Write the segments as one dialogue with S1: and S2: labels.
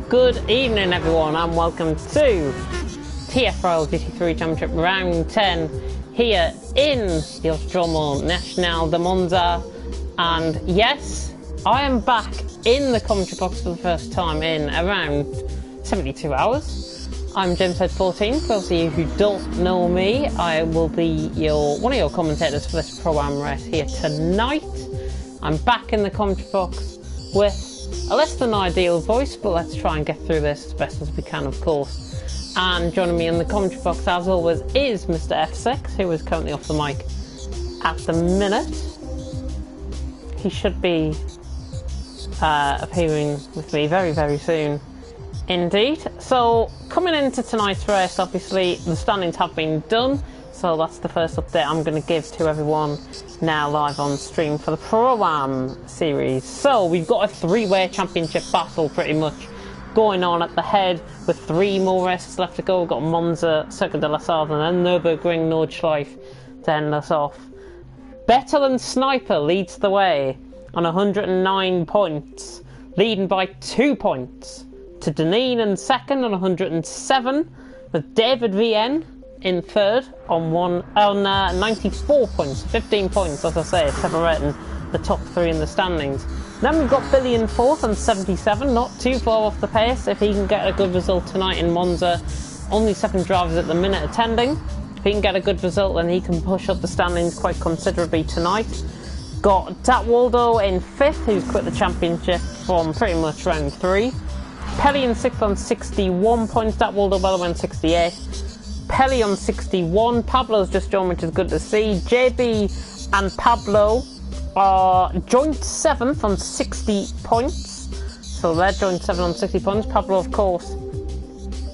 S1: Good evening everyone and welcome to TFRL GT3 Championship Round 10 here in the Autodromo Nacional de Monza. And yes, I am back in the commentary box for the first time in around 72 hours. I'm James Head 14. For those of you who don't know me, I will be one of your commentators for this Pro-Am race here tonight. I'm back in the commentary box with a less than ideal voice, but let's try and get through this as best as we can, of course. And joining me in the commentary box, as always, is Mr. F6, who is currently off the mic at the minute. He should be appearing with me very, very soon indeed. So, coming into tonight's race, obviously, the standings have been done. So that's the first update I'm going to give to everyone now live on stream for the Pro-Am series. So we've got a three-way championship battle pretty much going on at the head with 3 more races left to go. We've got Monza, Circuit de la Sarthe and then Nürburgring Nordschleife to end us off. Better Than Sniper leads the way on 109 points, leading by 2 points to Deneen in second on 107, with David VN in third on 94 points, 15 points, as I say, separating the top 3 in the standings. Then we've got Billy in fourth on 77, not too far off the pace if he can get a good result tonight in Monza. Only 7 drivers at the minute attending. If he can get a good result, then he can push up the standings quite considerably tonight. Got Dat Waldo in 5th, who's quit the championship from pretty much round 3. Pelly in 6th on 61 points, Dat Waldo by the way on 68. Pelly on 61, Pablo's just joined, which is good to see. JB and Pablo are joint 7th on 60 points. So they're joint 7 on 60 points. Pablo, of course,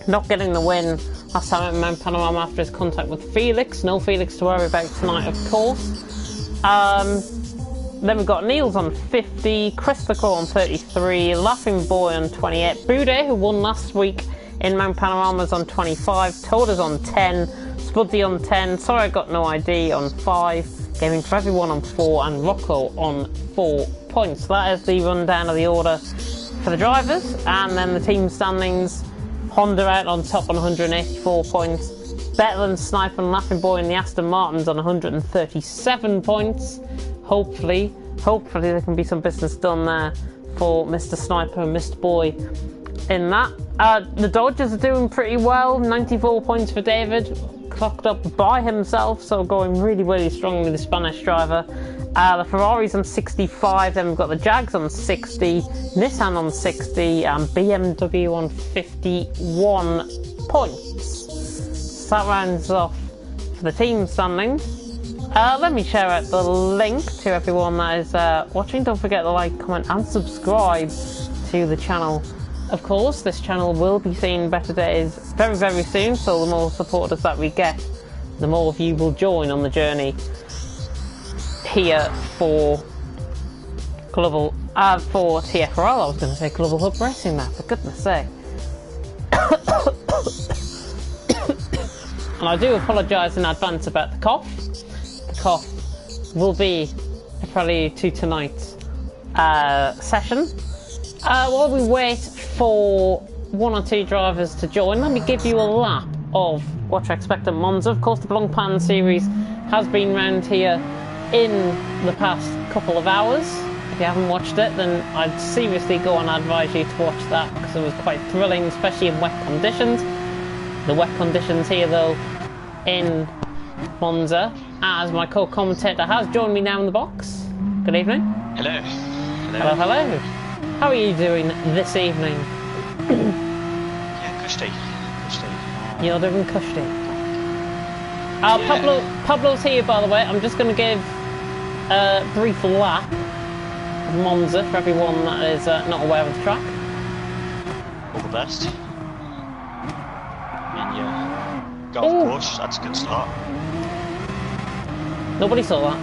S1: not getting the win last time at Mount Panorama after his contact with Felix. No Felix to worry about tonight, of course. Then we've got Niels on 50, Christopher on 33, Laughing Boy on 28, Bude, who won last week in Mount Panorama's on 25, Toda's on 10, Spudsy on 10, Sorry I Got No ID on 5, Gaming for Everyone on 4, and Rocco on 4 points. So that is the rundown of the order for the drivers, and then the team standings. Honda out on top on 184 points, Better Than Sniper and Laughing Boy in the Aston Martins on 137 points. Hopefully there can be some business done there for Mr. Sniper and Mr. Boy in that. The Dodgers are doing pretty well, 94 points for David, clocked up by himself, so going really, really strong with the Spanish driver. The Ferrari's on 65, then we've got the Jags on 60, Nissan on 60, and BMW on 51 points. So that rounds off for the team standings. Let me share out the link to everyone that is watching. Don't forget to like, comment and subscribe to the channel. Of course, this channel will be seeing better days very, very soon, so the more supporters that we get, the more of you will join on the journey here for for TFRL. I was going to say Global Hub Racing now, for goodness sake. And I do apologise in advance about the cough. The cough will be a prelude to tonight's session. While we wait for 1 or 2 drivers to join, let me give you a lap of what to expect at Monza. Of course, the Blancpain series has been round here in the past couple of hours. If you haven't watched it, then I'd seriously go and advise you to watch that, because it was quite thrilling, especially in wet conditions. The wet conditions here, though, in Monza, as my co-commentator has joined me now in the box. Good evening.
S2: Hello.
S1: Hello, hello. How are you doing this evening?
S2: Yeah, cushy.
S1: You're doing cushy. Pablo's here, by the way. I'm just going to give a brief lap of Monza for everyone that is not aware of the track.
S2: All the best. In your golf course, that's a good start.
S1: Nobody saw that.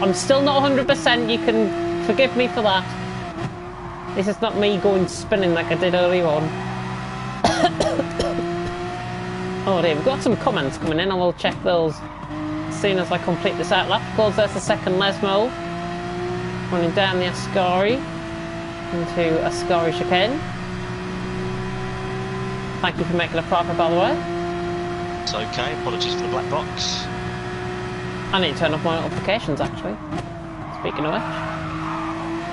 S1: I'm still not 100%. You can forgive me for that. This is not me going spinning like I did earlier on. Oh dear, we've got some comments coming in. I will check those as soon as I complete this out lap. Of course, there's the second Lesmo running down the Ascari. into Ascari chicane. Thank you for making a profit, by the way.
S2: It's okay, apologies for the black box.
S1: I need to turn off my notifications, actually. Speaking of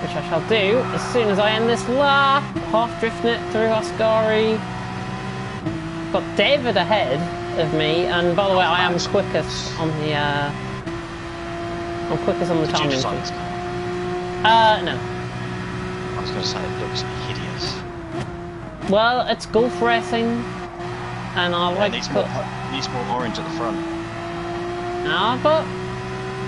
S1: which I shall do as soon as I end this lap. Half drifting it through Ascari. Got David ahead of me, and by the way, I am quickest on the I'm quickest on the timing sheet. No.
S2: I was going to say it looks hideous.
S1: Well, it's golf racing, and I like
S2: needs more orange at the front.
S1: No, but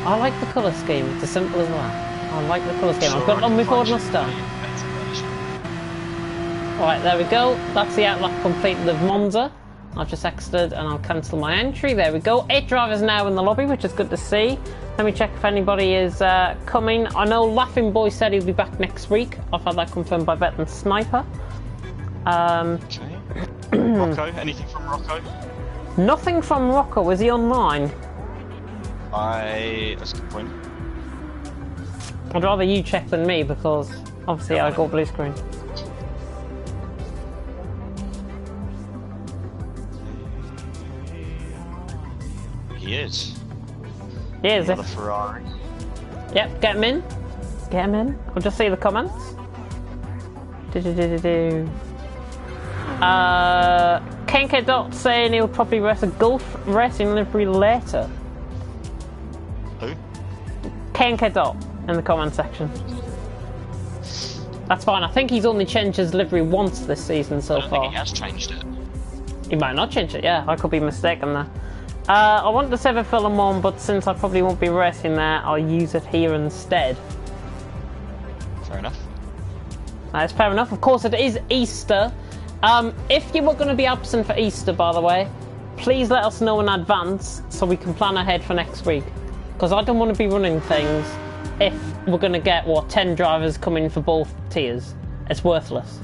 S1: I like the colour scheme. It's as simple as that. I like the colour scheme. I've got it on my Ford Mustang. Alright, there we go. That's the outlap completed of Monza. I've just exited and I'll cancel my entry. There we go. 8 drivers now in the lobby, which is good to see. Let me check if anybody is coming. I know Laughing Boy said he'll be back next week. I've had that confirmed by Bet and Sniper.
S2: Okay. Rocco, anything from Rocco?
S1: Nothing from Rocco. Is he online?
S2: That's a good point.
S1: I'd rather you check than me because obviously I got blue screen.
S2: He is.
S1: He is.
S2: Another Ferrari.
S1: Yep, get him in. Get him in. I'll just see the comments. Kenke Dot saying he'll probably race a Gulf racing livery later.
S2: Who?
S1: Kenke Dot in the comment section. That's fine. I think he's only changed his livery once this season so far.
S2: I don't think he has changed it.
S1: He might not change it, yeah. I could be mistaken there. I want to save a film one, but since I probably won't be racing there, I'll use it here instead.
S2: Fair enough.
S1: That's fair enough. Of course, it is Easter. If you were going to be absent for Easter, by the way, please let us know in advance so we can plan ahead for next week. Because I don't want to be running things if we're going to get, 10 drivers coming for both tiers. It's worthless.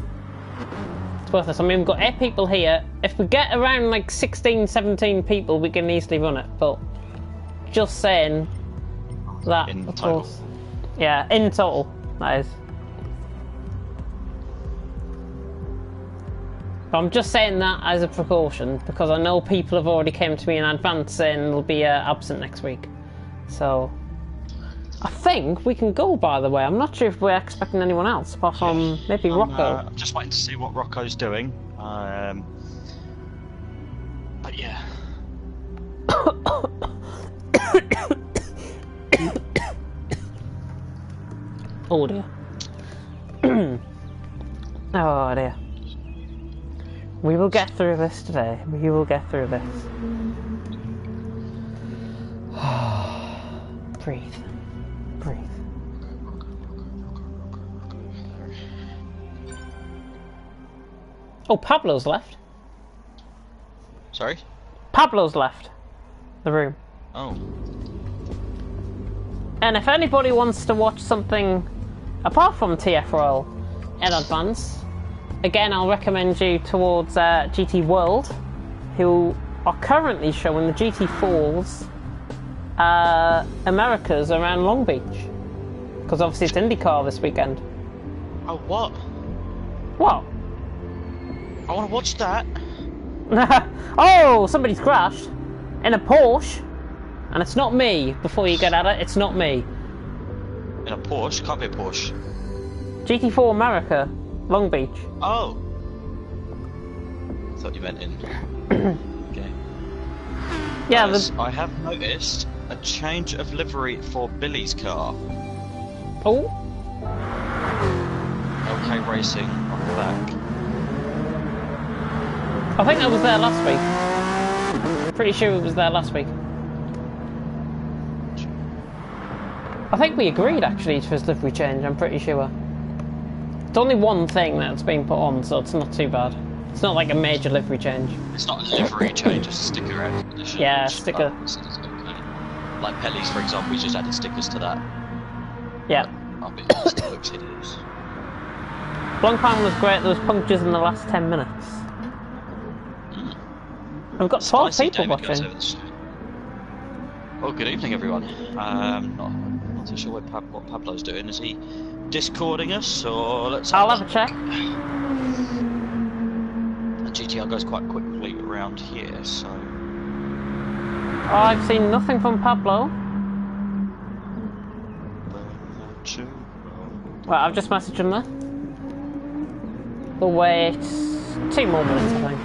S1: It's worthless. I mean, we've got 8 people here. If we get around like 16, 17 people, we can easily run it. But just saying that,
S2: In
S1: of
S2: total.
S1: course. Yeah, in total, that is. But I'm just saying that as a precaution because I know people have already came to me in advance saying they'll be absent next week. So I think we can go, by the way. I'm not sure if we're expecting anyone else apart from maybe Rocco.
S2: I'm just waiting to see what Rocco's doing. But yeah.
S1: Oh dear. Oh dear. We will get through this today. We will get through this. Breathe. Breathe. Oh, Pablo's left.
S2: Sorry?
S1: Pablo's left the room.
S2: Oh.
S1: And if anybody wants to watch something apart from TFRL in advance, again, I'll recommend you towards GT World, who are currently showing the GT4s Americas around Long Beach. Because obviously it's IndyCar this weekend.
S2: Oh, what?
S1: What?
S2: I want to watch that.
S1: Oh, somebody's crashed in a Porsche. And it's not me, before you get at it, it's not me.
S2: In a Porsche? Can't be a Porsche.
S1: GT4 America, Long Beach.
S2: Oh. I thought you meant in. Okay.
S1: Yeah,
S2: Guys, I have noticed a change of livery for Billy's car.
S1: Oh.
S2: OK Racing on the back.
S1: I think I was there last week. Pretty sure it was there last week. I think we agreed actually to his livery change, I'm pretty sure. It's only one thing that's been put on, so it's not too bad. It's not like a major livery change.
S2: It's not a livery change, it's a sticker addition.
S1: Yeah,
S2: which,
S1: sticker.
S2: It's okay. Like Pelly's, for example, we just added stickers to that.
S1: Yeah.
S2: I'll be honest, it looks hideous.
S1: Long time was great, there was punctures in the last 10 minutes. We've got 12
S2: Spicy
S1: people
S2: David goes
S1: watching.
S2: over the street. Well, good evening, everyone. Not too sure what Pablo's doing. Is he discording us, or let's
S1: I'll have a check.
S2: The GTR goes quite quickly around here, so...
S1: I've seen nothing from Pablo. Well, I've just messaged him there. We'll wait 2 more minutes, I think.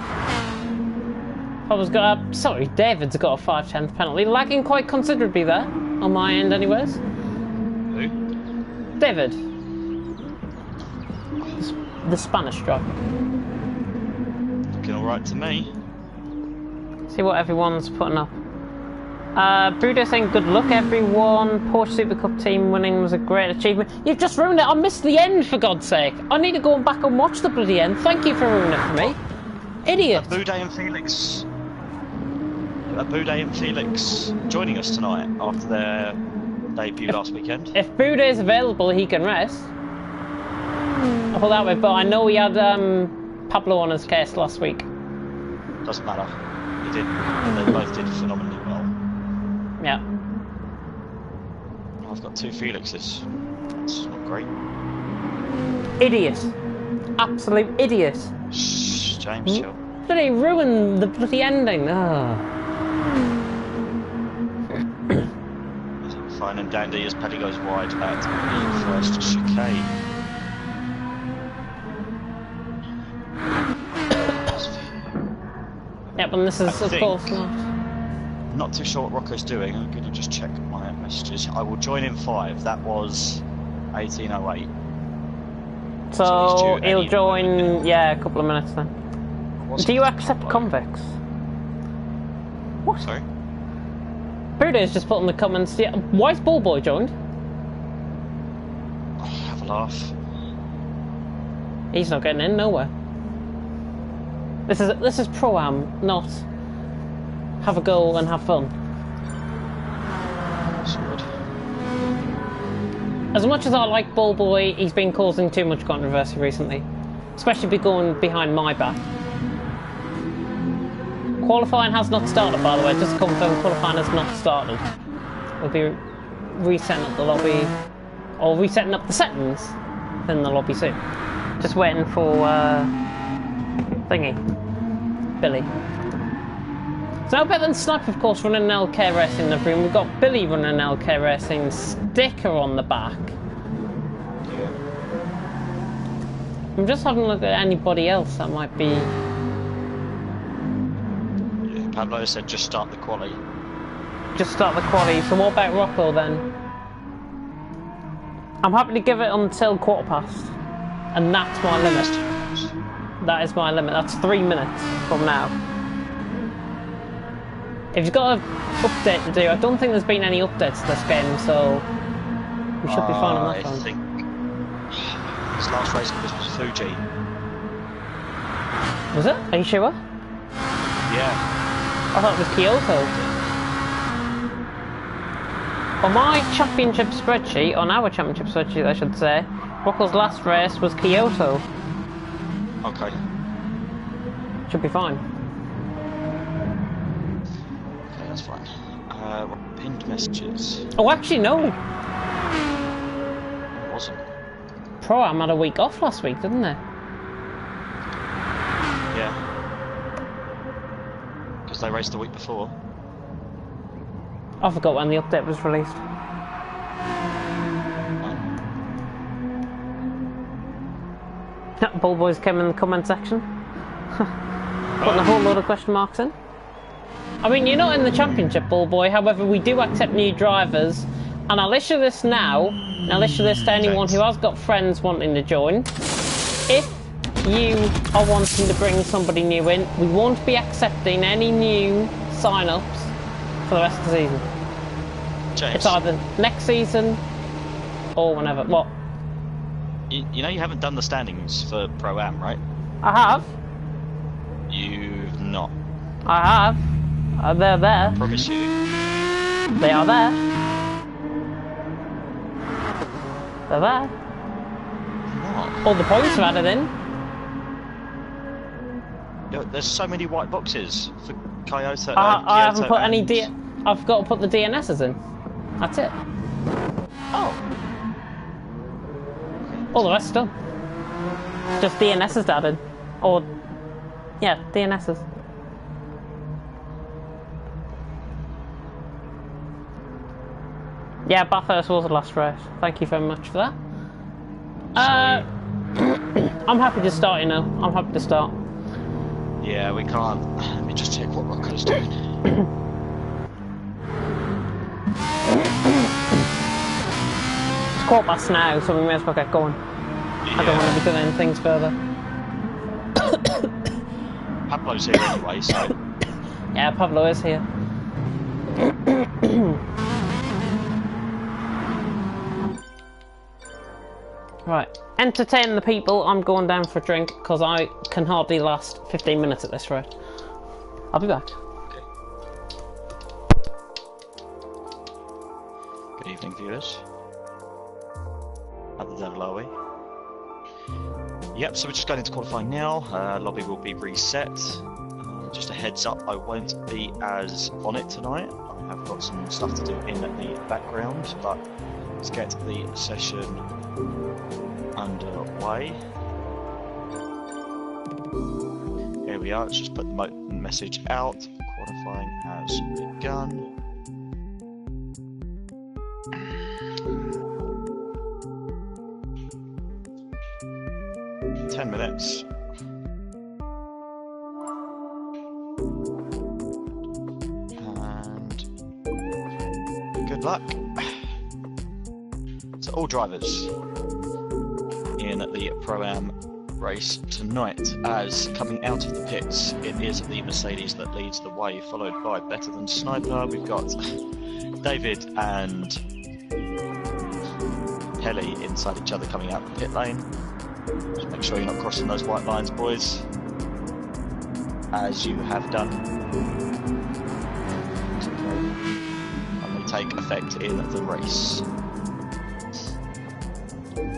S1: Pablo's got a... Sorry, David's got a 5/10 penalty. Lagging quite considerably there, on my end anyways.
S2: Who?
S1: David. The Spanish driver.
S2: Looking alright to me.
S1: See what everyone's putting up. Budo saying good luck everyone. Porsche Super Cup team winning was a great achievement. You've just ruined it. I missed the end, for God's sake. I need to go back and watch the bloody end. Thank you for ruining it for me. Idiot.
S2: Budo and Felix. Budo and Felix joining us tonight after their debut last weekend.
S1: If Budo is available, he can rest. I'll put that way, but I know he had Pablo on his case last week.
S2: Doesn't matter. He did. They both did phenomenally well.
S1: Yeah.
S2: I've got 2 Felixes. That's not great.
S1: Idiot. Absolute idiot.
S2: Shh, James, chill.
S1: Bloody ruined the bloody ending. Oh.
S2: Fine and dandy as Paddy goes wide at the first chicane.
S1: Yep, and this is, of course, not.
S2: Not too sure what Rocco's doing. I'm going to just check my messages. I will join in 5. That was 18:08.
S1: So he'll join, yeah, a couple of minutes then. Do you accept convicts? What?
S2: Sorry?
S1: Budo's just put in the comments, yeah, why is Ballboy joined?
S2: Oh, have a laugh.
S1: He's not getting in, nowhere. This is Pro-Am, not have a go and have fun.
S2: That's good.
S1: As much as I like Ballboy, he's been causing too much controversy recently. Especially going behind my back. Qualifying has not started, by the way, just to confirm, qualifying has not started. We'll be resetting up the lobby, or resetting up the settings in the lobby soon. Just waiting for, thingy. Billy. So no better than Sniper, of course, running an LK Racing in the room. We've got Billy running an LK Racing sticker on the back.
S2: Yeah.
S1: I'm just having a look at anybody else that might be...
S2: Yeah, Pablo said just start the quali.
S1: Just start the quali. So what about Rocco then? I'm happy to give it until 1/4 and that's my limit. That is my limit. That's 3 minutes from now. If you've got an update to do, I don't think there's been any updates to this game, so we should be fine on that front.
S2: I think his last race was Fuji.
S1: Was it? Are you sure?
S2: Yeah.
S1: I thought it was Kyoto. On my championship spreadsheet, on our championship spreadsheet I should say, Rocco's last race was Kyoto.
S2: Okay.
S1: Should be fine.
S2: Okay, that's fine. Pinned messages.
S1: Oh, actually, no.
S2: It wasn't.
S1: Pro-Am had a week off last week, didn't they?
S2: Yeah. Because they raced the week before.
S1: I forgot when the update was released. Ballboys came in the comment section. Putting a whole load of question marks in. I mean, you're not in the championship, Ballboy, however, we do accept new drivers. And I'll issue this now, and I'll issue this to anyone who has got friends wanting to join. If you are wanting to bring somebody new in, we won't be accepting any new sign-ups for the rest of the season.
S2: James.
S1: It's either next season or whenever. What?
S2: You know you haven't done the standings for Pro-Am, right?
S1: I have.
S2: You've not.
S1: I have. They're there.
S2: I promise you.
S1: They are there. They're there.
S2: What?
S1: All the points are added in.
S2: There's so many white boxes for Kyoto.
S1: I haven't put any I've got to put the DNSs in. That's it.
S2: Oh.
S1: All the rest done. Just DNS's added. Or, yeah, DNS's. Yeah, Bathurst was the last race. Thank you very much for that. I'm happy to start, you know. I'm happy to start.
S2: Yeah, we can't. Let me just check what Rocco's doing.
S1: It's 1:15 now, so we may as well get going. Yeah. I don't want to be doing things further.
S2: Pablo's here anyway, so...
S1: Yeah, Pablo is here. Right, entertain the people. I'm going down for a drink because I can hardly last 15 minutes at this rate. I'll be back.
S2: Okay. Good evening, viewers. At the devil, are we? Yep, so we're just going into qualifying now. Lobby will be reset. Just a heads up, I won't be as on it tonight. I have got some stuff to do in the background, but let's get the session underway. Here we are, let's just put the message out. Qualifying has begun. "10 minutes. And good luck to all drivers in the Pro-Am race tonight. As coming out of the pits, it is the Mercedes that leads the way, followed by Better Than Sniper. We've got David and Pelly inside each other coming out the pit lane. Just make sure you're not crossing those white lines, boys, as you have done. And they take effect in the race.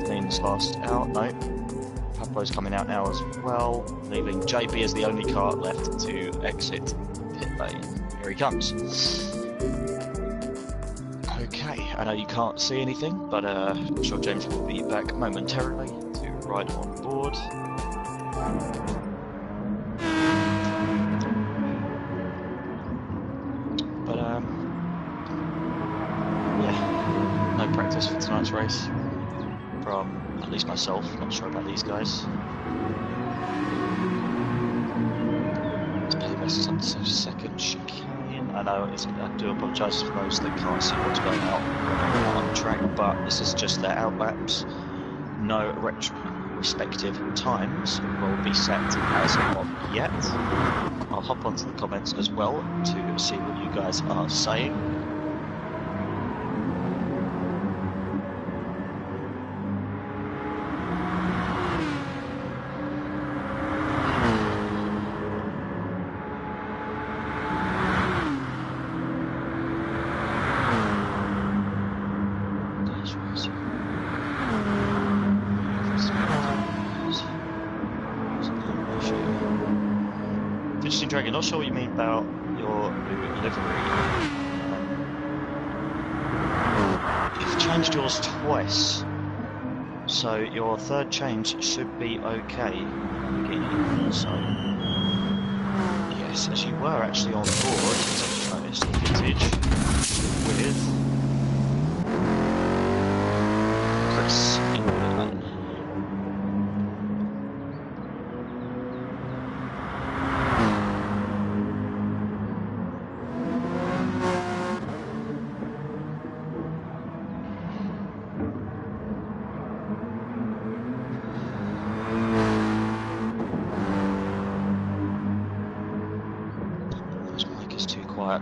S2: Clean's last out, no. Pablo's coming out now as well, leaving JB as the only car left to exit pit lane. Here he comes. Okay, I know you can't see anything, but I'm sure James will be back momentarily to ride on board. But yeah, no practice for tonight's race from at least myself. Not sure about these guys. This is on the second chicane. I know I do apologise for those that can't see what's going on the track, but this is just their outlaps. No respective times will be set as of yet. I'll hop onto the comments as well to see what you guys are saying. Dragon, not sure what you mean about your new livery. You've changed yours twice, so your third change should be okay. So, yes, as you were actually on board, as I just noticed, the vintage with Chris in the lane.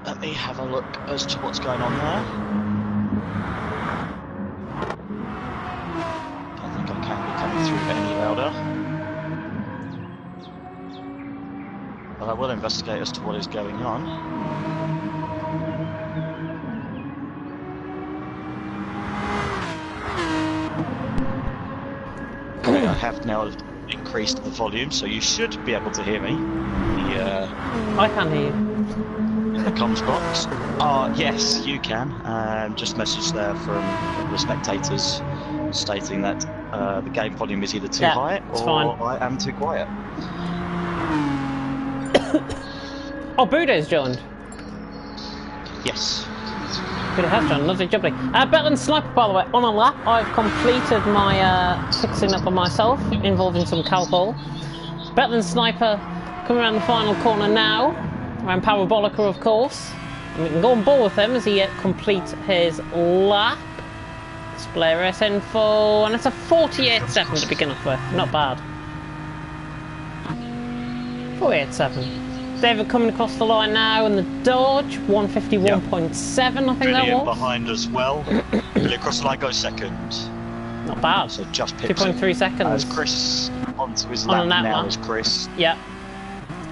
S2: Let me have a look as to what's going on there. Don't think I can be coming through any louder. But I will investigate as to what is going on. Okay, I have now increased the volume, so you should be able to hear me.
S1: I can hear you.
S2: The comms box. Yes, you can. Just message there from the spectators stating that the game volume is either too
S1: Yeah,
S2: high
S1: it's
S2: or
S1: fine.
S2: I am too quiet.
S1: Oh, Budo's joined.
S2: Yes.
S1: Budo has joined. Lovely, jubbly. Better than Sniper, by the way. On a lap, I've completed my fixing up on myself, involving some Calpol. Better than Sniper coming around the final corner now. Around Parabolica, of course. And we can go on board with him as he completes his lap. Display race info, and it's a 48.7 to begin off with. Not bad. 48.7. David coming across the line now in the Dodge, 151.7, I think
S2: Brilliant
S1: that was.
S2: behind as well. Billy across the line goes second.
S1: Not bad.
S2: So just pips
S1: 2.3 seconds.
S2: As Chris onto his
S1: On
S2: lap
S1: that
S2: now
S1: lap.
S2: is Chris.
S1: Yeah.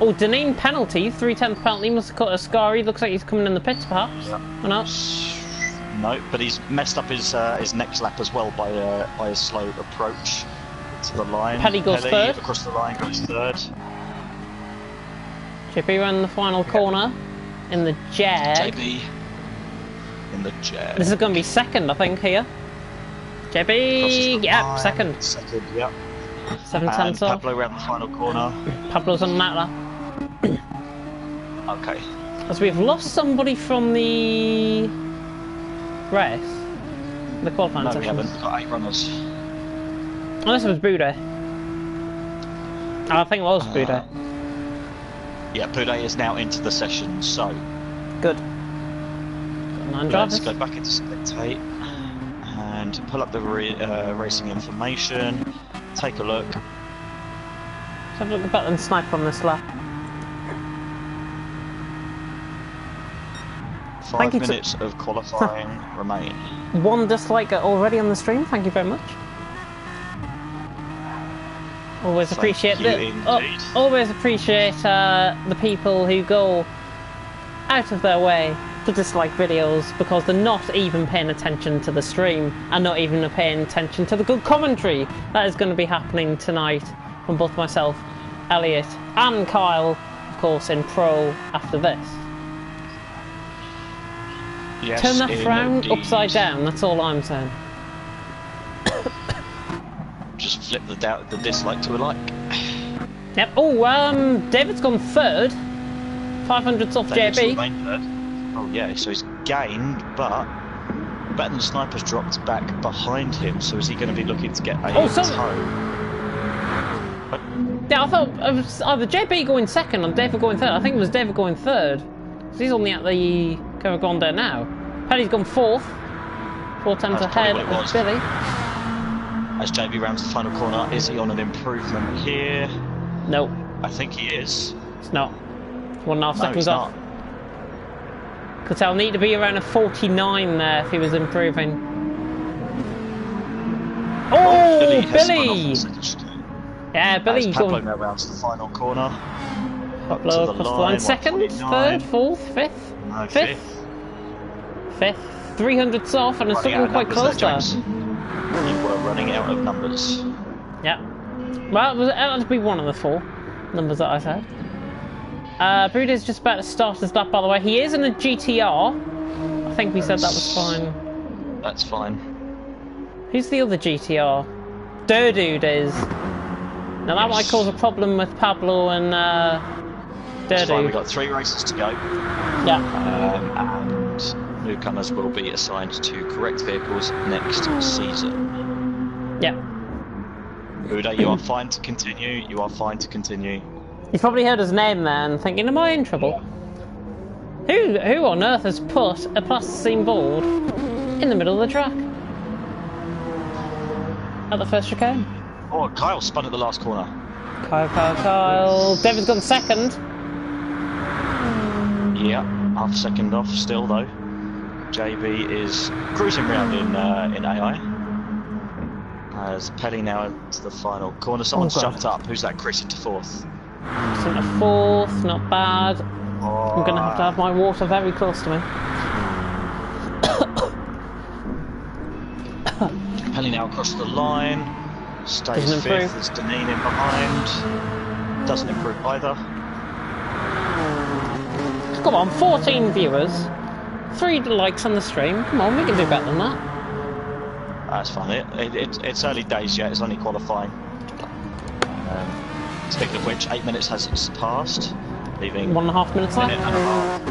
S1: Oh, Deneen penalty, 3/10 penalty. Must have cut a scar. He looks like he's coming in the pits, perhaps.
S2: Yep.
S1: Or not?
S2: No, but he's messed up his next lap as well by a slow approach to the line.
S1: Paddy goes third.
S2: Across the line goes third.
S1: JP ran the final corner in the Jag.
S2: JB in the Jag.
S1: This is going to be second, I think, here. JB, yeah,
S2: line.
S1: second.
S2: Second, yep.
S1: 7
S2: And
S1: tenths off.
S2: Pablo around the final corner.
S1: Pablo's on that lap.
S2: Okay.
S1: As we've lost somebody from the race, the qualifying
S2: No, we
S1: section.
S2: haven't. We've got 8 runners.
S1: Unless it was Budo. I think it was Budo.
S2: Yeah, Poudet is now into the session, so
S1: Good. Got 9
S2: let's
S1: drivers.
S2: go back into spectate and pull up the racing information. Take a look.
S1: Let's have a look at better than Sniper on this lap.
S2: 5 minutes of qualifying remain.
S1: 1 dislike already on the stream. Thank you very much. Always
S2: Thank
S1: appreciate
S2: you
S1: the always appreciate the people who go out of their way to dislike videos because they're not even paying attention to the stream and not even paying attention to the good commentary that is going to be happening tonight from both myself, Elliot, and Kyle, of course, in Pro after this.
S2: Yes,
S1: Turn that frown
S2: indeed.
S1: upside down. That's all I'm saying.
S2: Just flip the dislike to a like.
S1: Yep. Oh, David's gone third. 500s off
S2: David's
S1: JB.
S2: remained third. Oh yeah, so he's gained, but Better Than Sniper's dropped back behind him. So is he going to be looking to get a toe?
S1: Yeah, I thought it was either JB going second or David going third. I think it was David going third. So he's only at the kind of gone there now. Paddy's gone fourth. 4 tenths
S2: That's
S1: ahead
S2: probably what it
S1: of
S2: was.
S1: Billy.
S2: As JB rounds the final corner, is he on an improvement here?
S1: No,
S2: I think he is.
S1: it's not. 1.5
S2: No,
S1: seconds
S2: he's
S1: off.
S2: not.
S1: Because I'll need to be around a 49 there if he was improving. Oh,
S2: Billy! has run off
S1: Billy!
S2: the second chicane.
S1: Yeah, Billy
S2: As Pablo
S1: going.
S2: now rounds the final corner.
S1: Pablo
S2: to the
S1: across the
S2: line,
S1: line. Second,
S2: 149.
S1: third, fourth, fifth,
S2: No,
S1: fifth, fifth. 300s off, and it's
S2: Running out
S1: looking
S2: of
S1: quite
S2: numbers
S1: close
S2: there,
S1: there.
S2: James. You were running out of numbers.
S1: Yeah. Well, it had to be one of the 4 numbers that I said. Budo's just about to start his lap, by the way. He is in a GTR. I think we said that was fine.
S2: That's fine.
S1: Who's the other GTR? Durdude is. Now that might cause a problem with Pablo and
S2: It's fine, we've
S1: Durdude.
S2: got 3 races to go.
S1: Yeah.
S2: And newcomers will be assigned to correct vehicles next season.
S1: Yeah.
S2: Buda, you are fine to continue. You are fine to continue.
S1: You've probably heard his name there and thinking, am I in trouble? Who on earth has put a plasticine board in the middle of the track? At the first chicane.
S2: Oh, Kyle spun at the last corner.
S1: Kyle. David's gone second.
S2: Yeah, half a second off still though. JB is cruising round in AI. As Petty now to the final corner. Someone's
S1: God.
S2: jumped up. Who's that? Chris into 4th.
S1: Into 4th, not bad.
S2: Oh,
S1: I'm gonna have my water very close to me.
S2: Pelly now across the line. Stays
S1: Doesn't
S2: 5th.
S1: improve.
S2: There's Deneen in behind. Doesn't improve either.
S1: Come on, 14 viewers. 3 likes on the stream. Come on, we can do better than that.
S2: That's fine. It's early days yet. It's only qualifying. Speaking of which, 8 minutes has passed, leaving
S1: 1.5 minutes left.
S2: Minute and a half.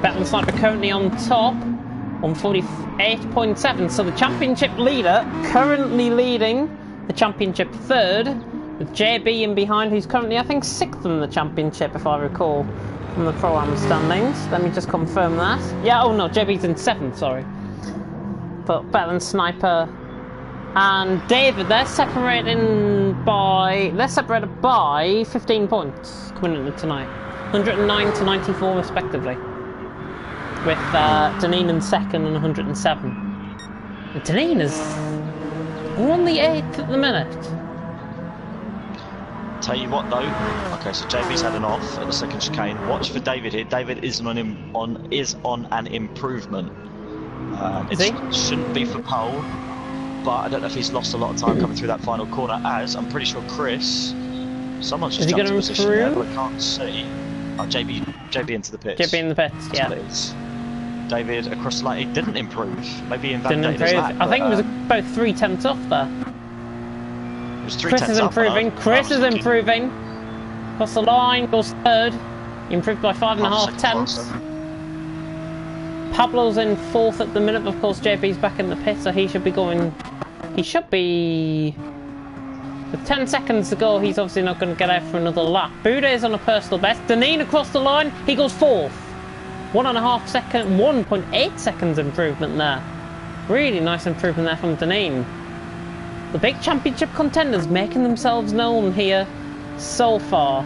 S1: Bettman Sniper currently on top on 48.7. So the championship leader currently leading the championship third, with JB in behind, who's currently, I think, 6th in the championship, if I recall, from the Pro-Am standings. Let me just confirm that. Yeah, oh no, JB's in 7th, sorry. But Bettman Sniper and David, they're separated by 15 points coming into tonight. 109 to 94 respectively. With Deneen in 2nd and 107. And Deneen is on the 8th at the minute.
S2: Tell you what though, okay, so JB's had an off at the second chicane. Watch for David here. David is on an improvement.
S1: Is he?
S2: Shouldn't be for pole, but I don't know if he's lost a lot of time coming through that final corner. As I'm pretty sure someone's just jumped to position there, but I can't see. Oh, JB into the pits.
S1: JB in the pits, yeah.
S2: That's what it is. David across the line, he didn't improve. Maybe he
S1: Didn't
S2: invalidated his
S1: improve.
S2: lap.
S1: I think it was about 3/10 off there.
S2: It was 3
S1: Chris
S2: tenths
S1: is
S2: up,
S1: improving. Chris is
S2: thinking,
S1: improving. Across the line, goes 3rd. He improved by 5.5 tenths. Pablo's in 4th at the minute. Of course, JB's back in the pit, so he should be going. He should be. With 10 seconds to go, he's obviously not going to get out for another lap. Boudet's on a personal best. Deneen across the line, he goes 4th. 1.8 seconds improvement there. Really nice improvement there from Deneen. The big championship contenders making themselves known here so far,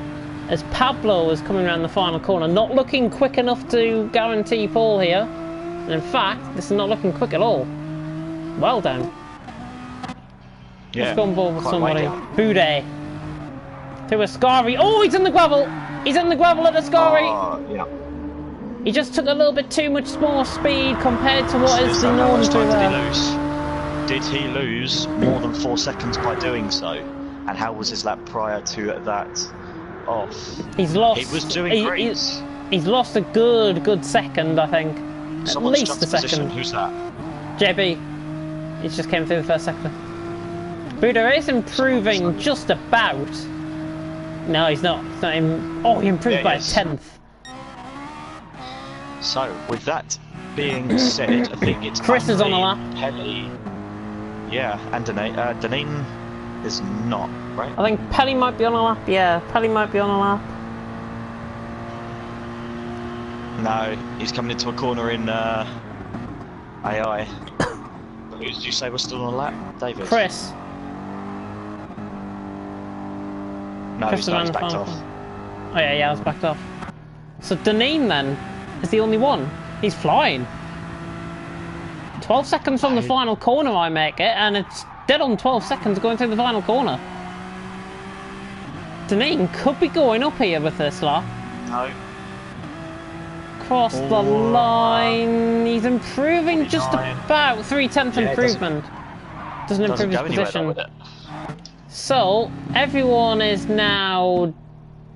S1: as Pablo is coming around the final corner, not looking quick enough to guarantee pole here. And in fact, this is not looking quick at all. Well done.
S2: Yeah,
S1: let's go on board with somebody. Boudet. To Ascari. Oh, he's in the gravel! He's in the gravel at Ascari!
S2: Yeah.
S1: He just took a little bit too much more speed compared to what is the norm to
S2: Did he lose more than 4 seconds by doing so? And how was his lap prior to that off?
S1: He's lost.
S2: He was doing great.
S1: He's lost a good second, I think.
S2: Someone's
S1: at least a second.
S2: Who's that?
S1: JB. He just came through the first sector. Boudet is improving just about. No, he's not. He's not oh, he improved by a 10th.
S2: So, with that being said, I think it's
S1: Chris is on a lap.
S2: Pelly. Yeah, and Deneen is not, right?
S1: I think Pelly might be on a lap. Yeah, Pelly might be on a lap.
S2: No, he's coming into a corner in AI. Who did you say was still on a lap? David?
S1: Chris.
S2: No, he's backed off.
S1: Oh yeah, I was backed off. So Deneen then is the only one. He's flying. 12 seconds from the final corner I make it, and it's dead on 12 seconds going through the final corner. Deneen could be going up here with this lap.
S2: No.
S1: Cross the line. He's improving just about 3/10 improvement. Doesn't improve his position. So everyone is now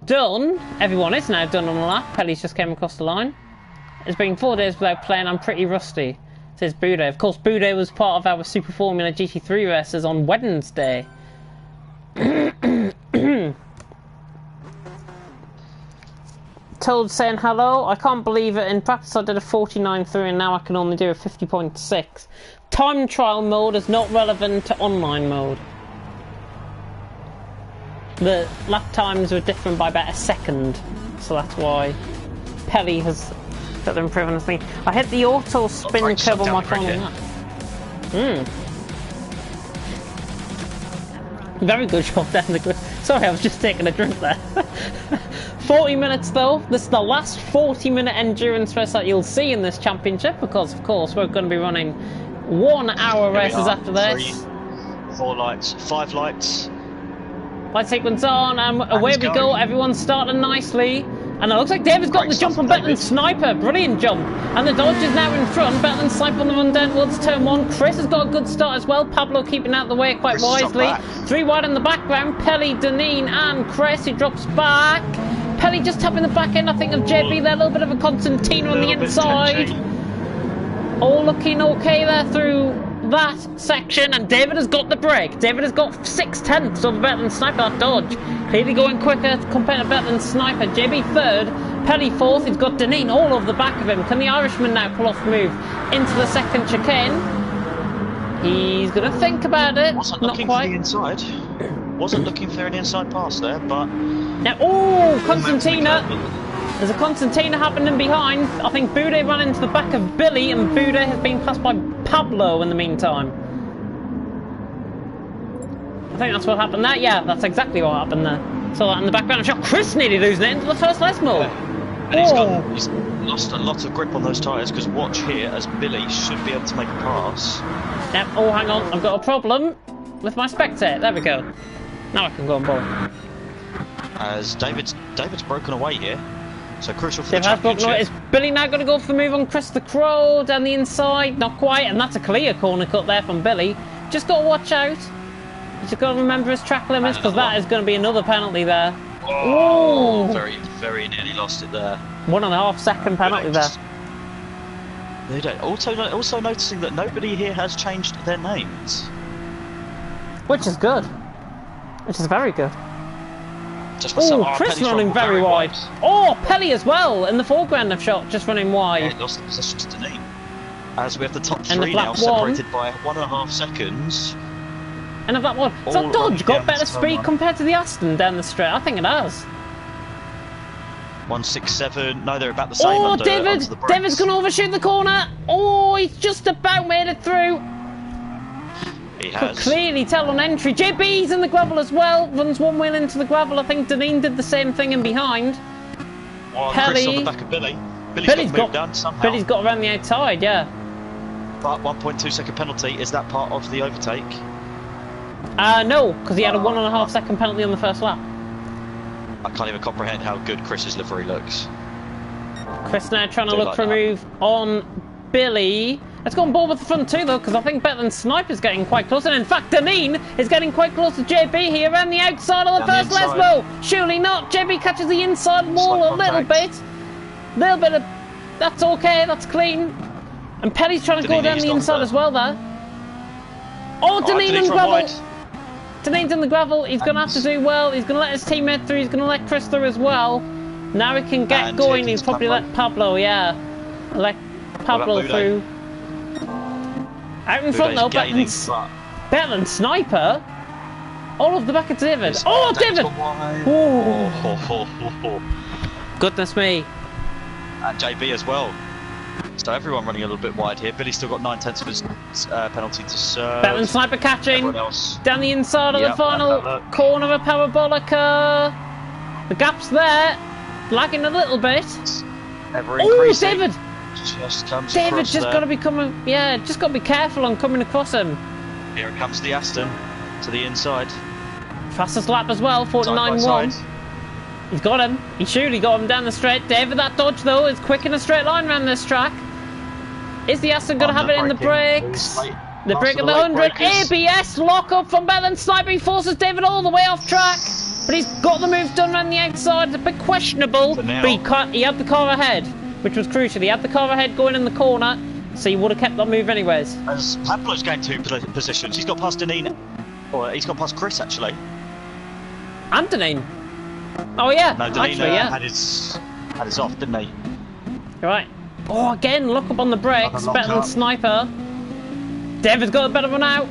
S1: done. Everyone is now done on the lap. Pelly's just came across the line. It's been 4 days without playing. I'm pretty rusty, says Boudet. Of course, Boudet was part of our Super Formula GT3 races on Wednesday. Toad saying hello. I can't believe it. In practice, I did a 49.3 and now I can only do a 50.6. Time trial mode is not relevant to online mode. The lap times were different by about a second, so that's why Pelly has got the improvement. I hit the auto spin curve on my final lap. Very good shot, definitely. Sorry, I was just taking a drink there. 40 minutes though. This is the last 40-minute endurance race that you'll see in this championship, because of course we're going to be running 1 hour races after this.
S2: 3, 4 lights, 5 lights.
S1: Light sequence on, and away we go. Everyone's starting nicely. And it looks like David's got the jump on Bettman Sniper. Brilliant jump. And the Dodge is now in front. Bettman Sniper on the run down towards turn 1. Chris has got a good start as well. Pablo keeping out of the way quite wisely. 3 wide in the background. Pelly, Deneen and Chris. He drops back. Pelly just tapping the back end, I think, of JB there. A little bit of a Constantino on the inside. all looking okay there through that section, and David has got the break. David has got 6/10 over better than Sniper. That dodge clearly going quicker compared to better than Sniper. JB third, Pelly fourth. He's got Deneen all over the back of him. Can the Irishman now pull off the move into the second chicane? He's going to think about it.
S2: Wasn't
S1: Not
S2: looking
S1: quite.
S2: for the inside. Wasn't looking for an inside pass there, but...
S1: Now, oh, Constantina. There's a Constantina happening behind. I think Boudet ran into the back of Billy, and Boudet has been passed by Pablo in the meantime. I think that's what happened there. Yeah, that's exactly what happened there. Saw that in the background. I'm sure Chris nearly losing it into the first Lesmo.
S2: Yeah. And he's lost a lot of grip on those tyres, because watch here, as Billy should be able to make a pass.
S1: Yep. Oh, hang on. I've got a problem with my spectator. There we go. Now I can go on board.
S2: As David's broken away here. So crucial for
S1: Dave
S2: the
S1: has broken away.
S2: championship.
S1: Is Billy now going to go for the move on Chris the Crow down the inside? Not quite, and that's a clear corner cut there from Billy. Just got to watch out. Just got to remember his track limits, because that is going to be another penalty there.
S2: Oh,
S1: Ooh.
S2: very, very nearly lost it there.
S1: 1.5 second penalty there.
S2: They don't. Also noticing that nobody here has changed their names.
S1: Which is good. Which is very good.
S2: Just for
S1: Oh, Chris running very wide. Oh, Pelly as well in the foreground of shot, just running wide.
S2: Yeah, lost the position to Deneen. As we have the top
S1: And the
S2: three
S1: black
S2: now separated by 1.5 seconds.
S1: And of that one, has that Dodge got better speed compared to the Aston down the straight? I think it has.
S2: 167. No, they're about the same.
S1: Oh,
S2: under
S1: David!
S2: the brakes.
S1: David's going to overshoot the corner. Oh, he's just about made it through.
S2: He
S1: Could
S2: has.
S1: clearly tell on entry. JB's in the gravel as well. Runs one wheel into the gravel. I think Deneen did the same thing in behind.
S2: Oh,
S1: Pelly.
S2: Chris on the back of Billy.
S1: Billy's
S2: got done somehow.
S1: Billy's got around the outside, yeah.
S2: But 1.2 second penalty. Is that part of the overtake?
S1: No, because he had a 1.5 second penalty on the first lap.
S2: I can't even comprehend how good Chris's livery looks.
S1: Chris now trying to
S2: Do
S1: look
S2: like
S1: for a
S2: that.
S1: move on Billy. Let's go on board with the front two though, because I think Better Than Sniper's getting quite close. And in fact, Deneen is getting quite close to JB here around the outside of the
S2: Down
S1: first
S2: the inside.
S1: Lesbo. Surely not. JB catches the inside wall a little bit. Little bit of... That's okay, that's clean. And Pelly's trying to go
S2: Deneen
S1: down
S2: eased
S1: the
S2: on
S1: inside
S2: there.
S1: as well there. Oh, Deneen
S2: Deneen
S1: in
S2: from
S1: gravel.
S2: wide.
S1: Deneen's in the gravel. He's going to have to do well. He's going to let his teammate through. He's going to let Chris through as well. Now he can get
S2: And
S1: going.
S2: here
S1: He's
S2: comes
S1: probably
S2: Pablo.
S1: let Pablo, yeah. Let Pablo
S2: Boudet?
S1: through. Out in front
S2: Boudet's
S1: though,
S2: gaining,
S1: Better Than Sniper. All of the back of David. Oh, David!
S2: Oh.
S1: Goodness me.
S2: And JB as well. So everyone running a little bit wide here. Billy's still got 9/10 of his penalty to serve.
S1: Better Than Sniper catching.
S2: Everyone else.
S1: Down the inside of the
S2: Yep,
S1: final
S2: have that look.
S1: corner of Parabolica. The gap's there. Lagging a little bit.
S2: Ever
S1: Oh,
S2: increasing.
S1: David!
S2: Just comes
S1: David
S2: across
S1: just
S2: there.
S1: got to be coming. Yeah, just got to be careful on coming across him.
S2: Here it comes the Aston to the inside.
S1: Fastest lap as well,
S2: Side by
S1: 49.1.
S2: side.
S1: He's got him. He surely got him down the straight. David, that dodge though is quick in a straight line around this track. Is the Aston going to have it in the brakes? The brake at the 100. ABS lock up from Better Than Sniper. He forces David all the way off track. But he's got the move done around the outside. It's a bit questionable.
S2: For now.
S1: But he had the car ahead, which was crucial. He had the car ahead going in the corner, so he would have kept that move anyways.
S2: As Pablo's going two positions, he's got past Deneen. Or he's got past Chris actually.
S1: And Deneen. Oh yeah,
S2: No, Deneen
S1: actually yeah.
S2: had his off, didn't he?
S1: You're right. Oh, again, look up on the brakes.
S2: Another
S1: Better Than
S2: lock up.
S1: Sniper. David's got a better run out.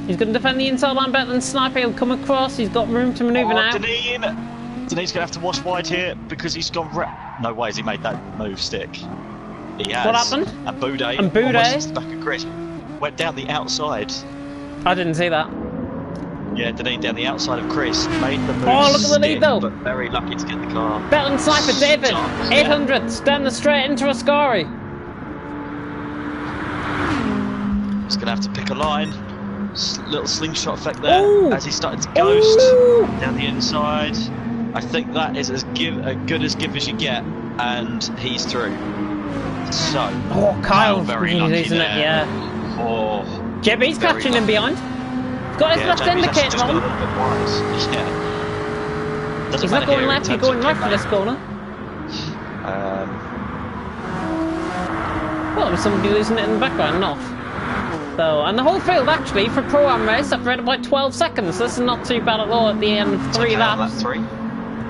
S1: He's going to defend the inside line Better Than Sniper. He'll come across. He's got room to manoeuvre now.
S2: Deneen! Deneen's going to have to wash wide here because he's gone... No way has he made that move stick. He has.
S1: What happened?
S2: And Boudet,
S1: And Boudet.
S2: almost to the back of Chris, went down the outside.
S1: I didn't see that.
S2: Yeah, Deneen down the outside of Chris, made the move
S1: Oh, look at the lead,
S2: stick,
S1: though.
S2: but very lucky to get the car.
S1: Better Than Sniper, David.
S2: Stop.
S1: 800. Down the straight into Ascari.
S2: He's going to have to pick a line. Little slingshot effect there
S1: Ooh.
S2: as he started to ghost
S1: Ooh.
S2: down the inside. I think that is as good as you get, and he's through. So,
S1: Oh, Kyle.
S2: very lucky
S1: isn't it?
S2: there.
S1: Yeah.
S2: Oh,
S1: JB's
S2: Very
S1: catching him
S2: lucky.
S1: behind. Got his left
S2: JB's actually
S1: indicator
S2: just got a
S1: on.
S2: little bit wide. Yeah. Doesn't
S1: He's not
S2: matter
S1: going
S2: here in
S1: left, he's
S2: terms
S1: going
S2: of
S1: right for this
S2: comeback.
S1: corner. Well, was somebody losing it in the background? Not. So, and the whole field actually for Pro-Am race separated by 12 seconds. This is not too bad at all at the end of 3 laps.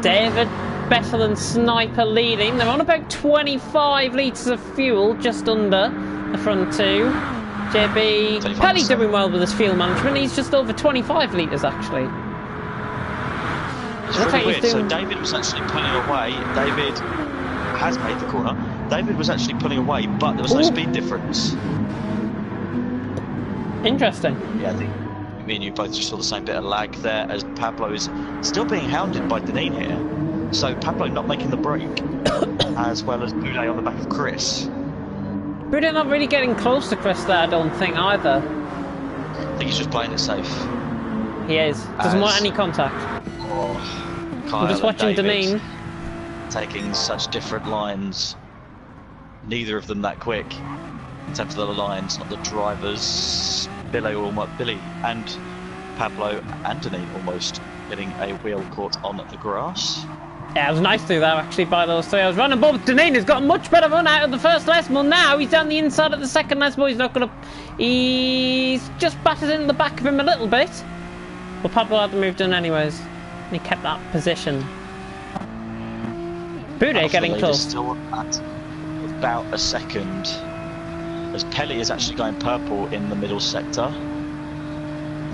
S1: David, Bethel and Sniper leading. They're on about 25 litres of fuel, just under the front two. JB Pelly doing well with his fuel management. He's just over 25 litres actually.
S2: It's really weird. So David was actually pulling away. David has made the corner. David was actually pulling away, but there was no speed difference.
S1: Interesting.
S2: Yeah, I think me and you both just saw the same bit of lag there as Pablo is still being hounded by Deneen here. So Pablo not making the break, as well as Boudet on the back of Chris.
S1: Boudet not really getting close to Chris there, I don't think either.
S2: I think he's just playing it safe.
S1: He is. Doesn't want any contact.
S2: Oh,
S1: I'm just watching Deneen.
S2: Taking such different lines. Neither of them that quick. In terms of the lines, not the drivers. Billy and Pablo and Deneen almost getting a wheel caught on the grass.
S1: Yeah, it was nice through there actually by those three. I was running above. Deneen has got a much better run out of the first decimal now. He's down the inside of the second decimal. He's not going to... He's just battered in the back of him a little bit. But Pablo had moved in anyways. And he kept that position. Boudet getting close.
S2: Still at about a second. As Pelly is actually going purple in the middle sector.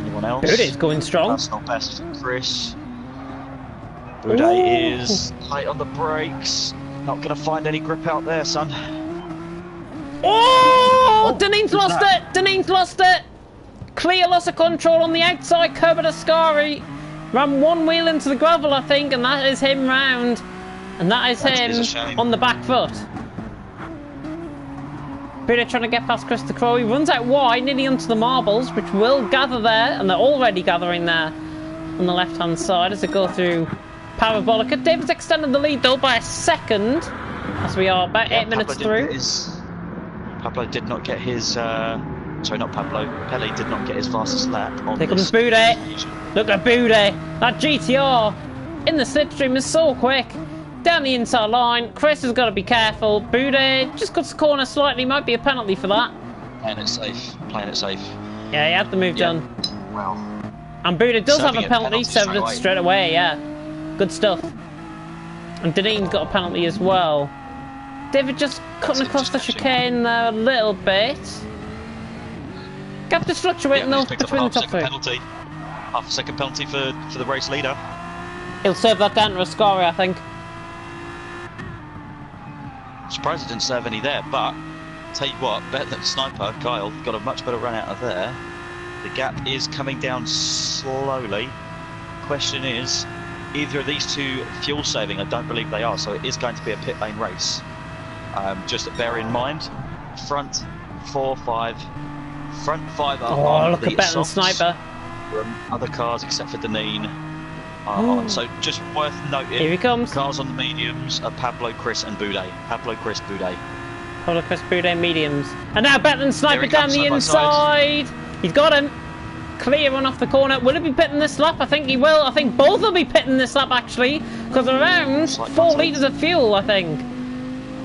S2: Anyone else?
S1: Boudet's going strong.
S2: That's not best for Chris. Boudet is light on the brakes. Not going to find any grip out there, son.
S1: Oh! Deneen's lost it! Deneen's lost it! Clear loss of control on the outside curb at Ascari. Ran one wheel into the gravel, I think, and that is him round. And that is him on the back foot. Boudet trying to get past Chris de Crow. He runs out wide, nearly onto the marbles, which will gather there, and they're already gathering there on the left-hand side as they go through Parabolica. David's extended the lead though by a second, as we are about 8 minutes through.
S2: Pablo did not get his. Sorry, not Pablo. Pelly did not get his fastest lap.
S1: Here comes Boudet. Look at Boudet. That GTR in the slipstream is so quick. Down the inside line. Chris has got to be careful. Boudet just cuts the corner slightly. Might be a penalty for that.
S2: Playing it safe. Playing it safe.
S1: Yeah, he had the move done.
S2: Well.
S1: And Boudet does have a penalty, served it straight away. Yeah. Good stuff. And Deneen's got a penalty as well. David just cutting across the chicane there a little bit. Gap just fluctuating though between the top three.
S2: Half a second penalty for the race leader.
S1: He'll serve that down to Ascari, I think.
S2: Surprised he didn't serve any there, but tell you what, better than Sniper, Kyle, got a much better run out of there. The gap is coming down slowly. Question is, either of these two fuel saving? I don't believe they are, so it is going to be a pit lane race. Just bear in mind, front 4, 5, front 5 are on
S1: look
S2: the
S1: at Better than Sniper.
S2: From other cars except for Deneen. So just worth noting,
S1: here he comes.
S2: Cars on the mediums are Pablo, Chris and Boudet. Pablo, Chris, Boudet.
S1: Pablo, Chris, Boudet, mediums. And now Better than Sniper down the inside. He's got him. Clear run off the corner. Will he be pitting this lap? I think he will. I think both will be pitting this lap actually. Because around 4 litres of fuel, I think.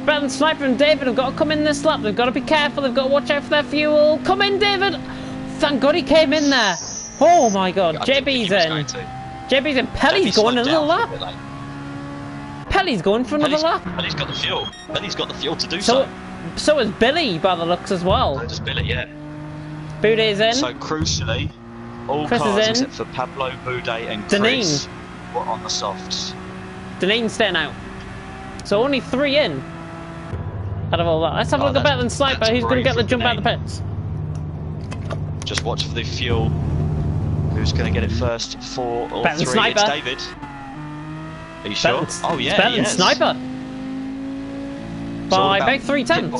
S1: Better than Sniper and David have got to come in this lap. They've got to be careful. They've got to watch out for their fuel. Come in, David. Thank God he came in there. Oh my God. JB's in. JB's in. Pelly's going another lap. Pelly's going for another lap.
S2: Pelly's got the fuel. Pelly's got the fuel to do so.
S1: So is Billy by the looks as well.
S2: So does Billy, yeah.
S1: Boudet's in.
S2: So crucially, all
S1: Chris
S2: cars
S1: is in.
S2: except for Pablo, Boudet and
S1: Deneen
S2: Chris were on the softs.
S1: Deneen's staying out. So only 3 in. Out of all that. Let's have a look at Better than Sniper. Who's going to get the jump out of the pits?
S2: Just watch for the fuel. Who's going to get it first? 4 or 3? It's David. Are you sure? Oh yeah,
S1: Better than Sniper. By about 3/10.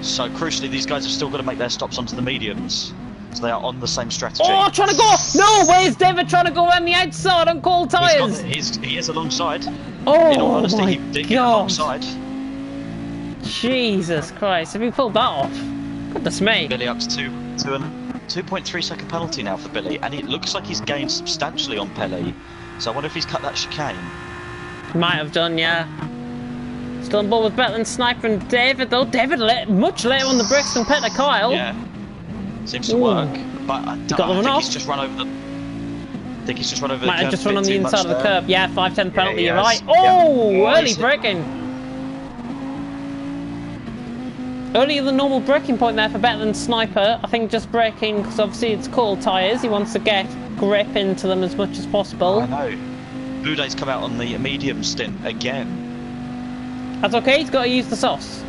S2: So crucially, these guys have still got to make their stops onto the mediums. So they are on the same strategy.
S1: Oh, trying to go! No, where's David trying to go around the outside on cold tyres?
S2: He is alongside.
S1: Oh,
S2: in all honesty,
S1: my
S2: he did
S1: God.
S2: get alongside.
S1: Jesus Christ, have you pulled that off? Goodness me.
S2: Billy up to 2.3 second penalty now for Billy, and it looks like he's gained substantially on Pelly. So I wonder if he's cut that chicane.
S1: Might have done, yeah. Still on board with better than Sniper and David, though. David much later on the brakes than Peter Kyle.
S2: Yeah, seems to work. But I think
S1: off.
S2: he's just run over the. I think he's just run over the curb.
S1: Might have just run on the inside of the
S2: there.
S1: curb. Yeah, 5-10 penalty, you're right.
S2: Yeah.
S1: Oh, early braking. Earlier than normal braking point there for better than Sniper. I think just braking because obviously it's cold tyres. He wants to get grip into them as much as possible.
S2: I know. Boudet's come out on the medium stint again.
S1: That's okay, he's got to use the softs.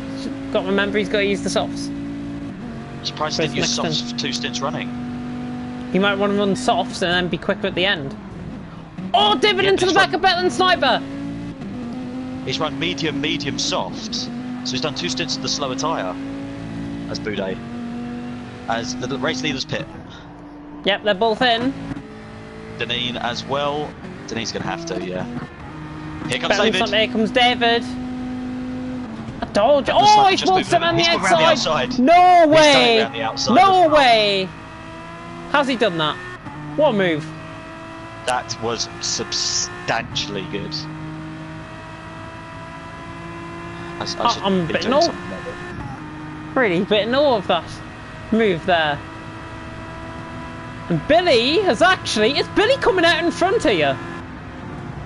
S1: Got to remember he's got to use the softs.
S2: Surprised he didn't use softs for 2 stints running.
S1: He might want to run softs and then be quicker at the end. Oh, David into the back of better than Sniper!
S2: He's run medium, soft. So he's done 2 stints of the slower tyre as Boudet. As the race leaders pit.
S1: Yep, they're both in.
S2: Deneen as well. Deneen's going to have to, yeah. Here comes David.
S1: Here comes David. A dodge. Oh, he's walked around the outside. No way. No way. How's he done that? What a move.
S2: That was substantially good.
S1: I'm bitten all. Really bitten all of that move there. And Billy has actually... Is Billy coming out in front of you?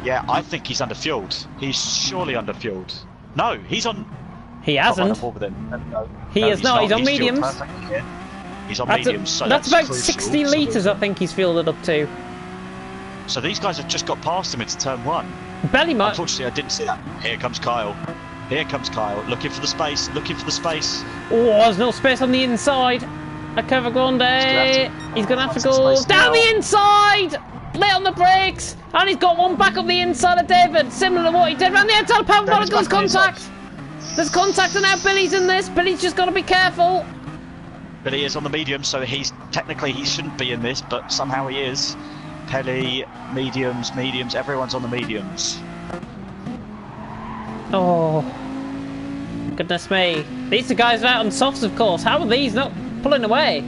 S2: Yeah, I think he's underfueled. He's surely underfueled. No, he's on...
S1: He hasn't. He is not. He's on mediums.
S2: He's on mediums, so
S1: that's about
S2: crucial.
S1: 60 litres, I think he's filled it up to.
S2: So these guys have just got past him into turn 1.
S1: Belly might.
S2: Unfortunately, I didn't see that. Here comes Kyle. Here comes Kyle. Looking for the space. Looking for the space.
S1: Oh, there's no space on the inside. A Curva Grande. He's going to have to go down the inside. Late on the brakes. And he's got one back up the inside of David. Similar to what he did around the outside of Power Molecule's contact. There's contact and now Billy's in this. Billy's just got to be careful.
S2: Billy is on the medium, so he's technically he shouldn't be in this, but somehow he is. Pelly, mediums, everyone's on the mediums.
S1: Oh, goodness me. These are guys out on softs, of course. How are these not pulling away?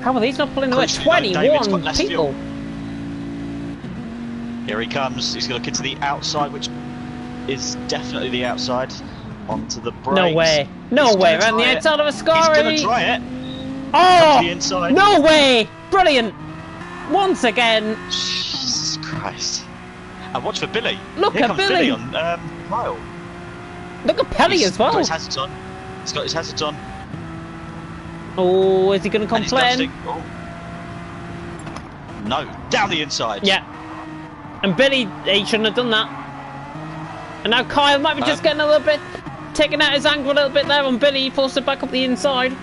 S1: How are these not pulling away? 21 people.
S2: Here he comes. He's going to look into the outside, which is definitely the outside. Onto the brakes.
S1: No way. No way. Around the outside of a Ascari.
S2: He's going to try it.
S1: Oh!
S2: The inside.
S1: No way. Brilliant. Once again.
S2: Jesus Christ. And watch for Billy.
S1: Look
S2: Here
S1: at
S2: comes
S1: Billy.
S2: on Kyle.
S1: Look at Pelly as well.
S2: He's got his hazards on. He's got his hazards on.
S1: Oh, is he going to complain?
S2: Oh. No. Down the inside.
S1: Yeah. And Billy, he shouldn't have done that. And now Kyle might be just getting a little bit, taking out his angle a little bit there on Billy. He forced it back up the inside.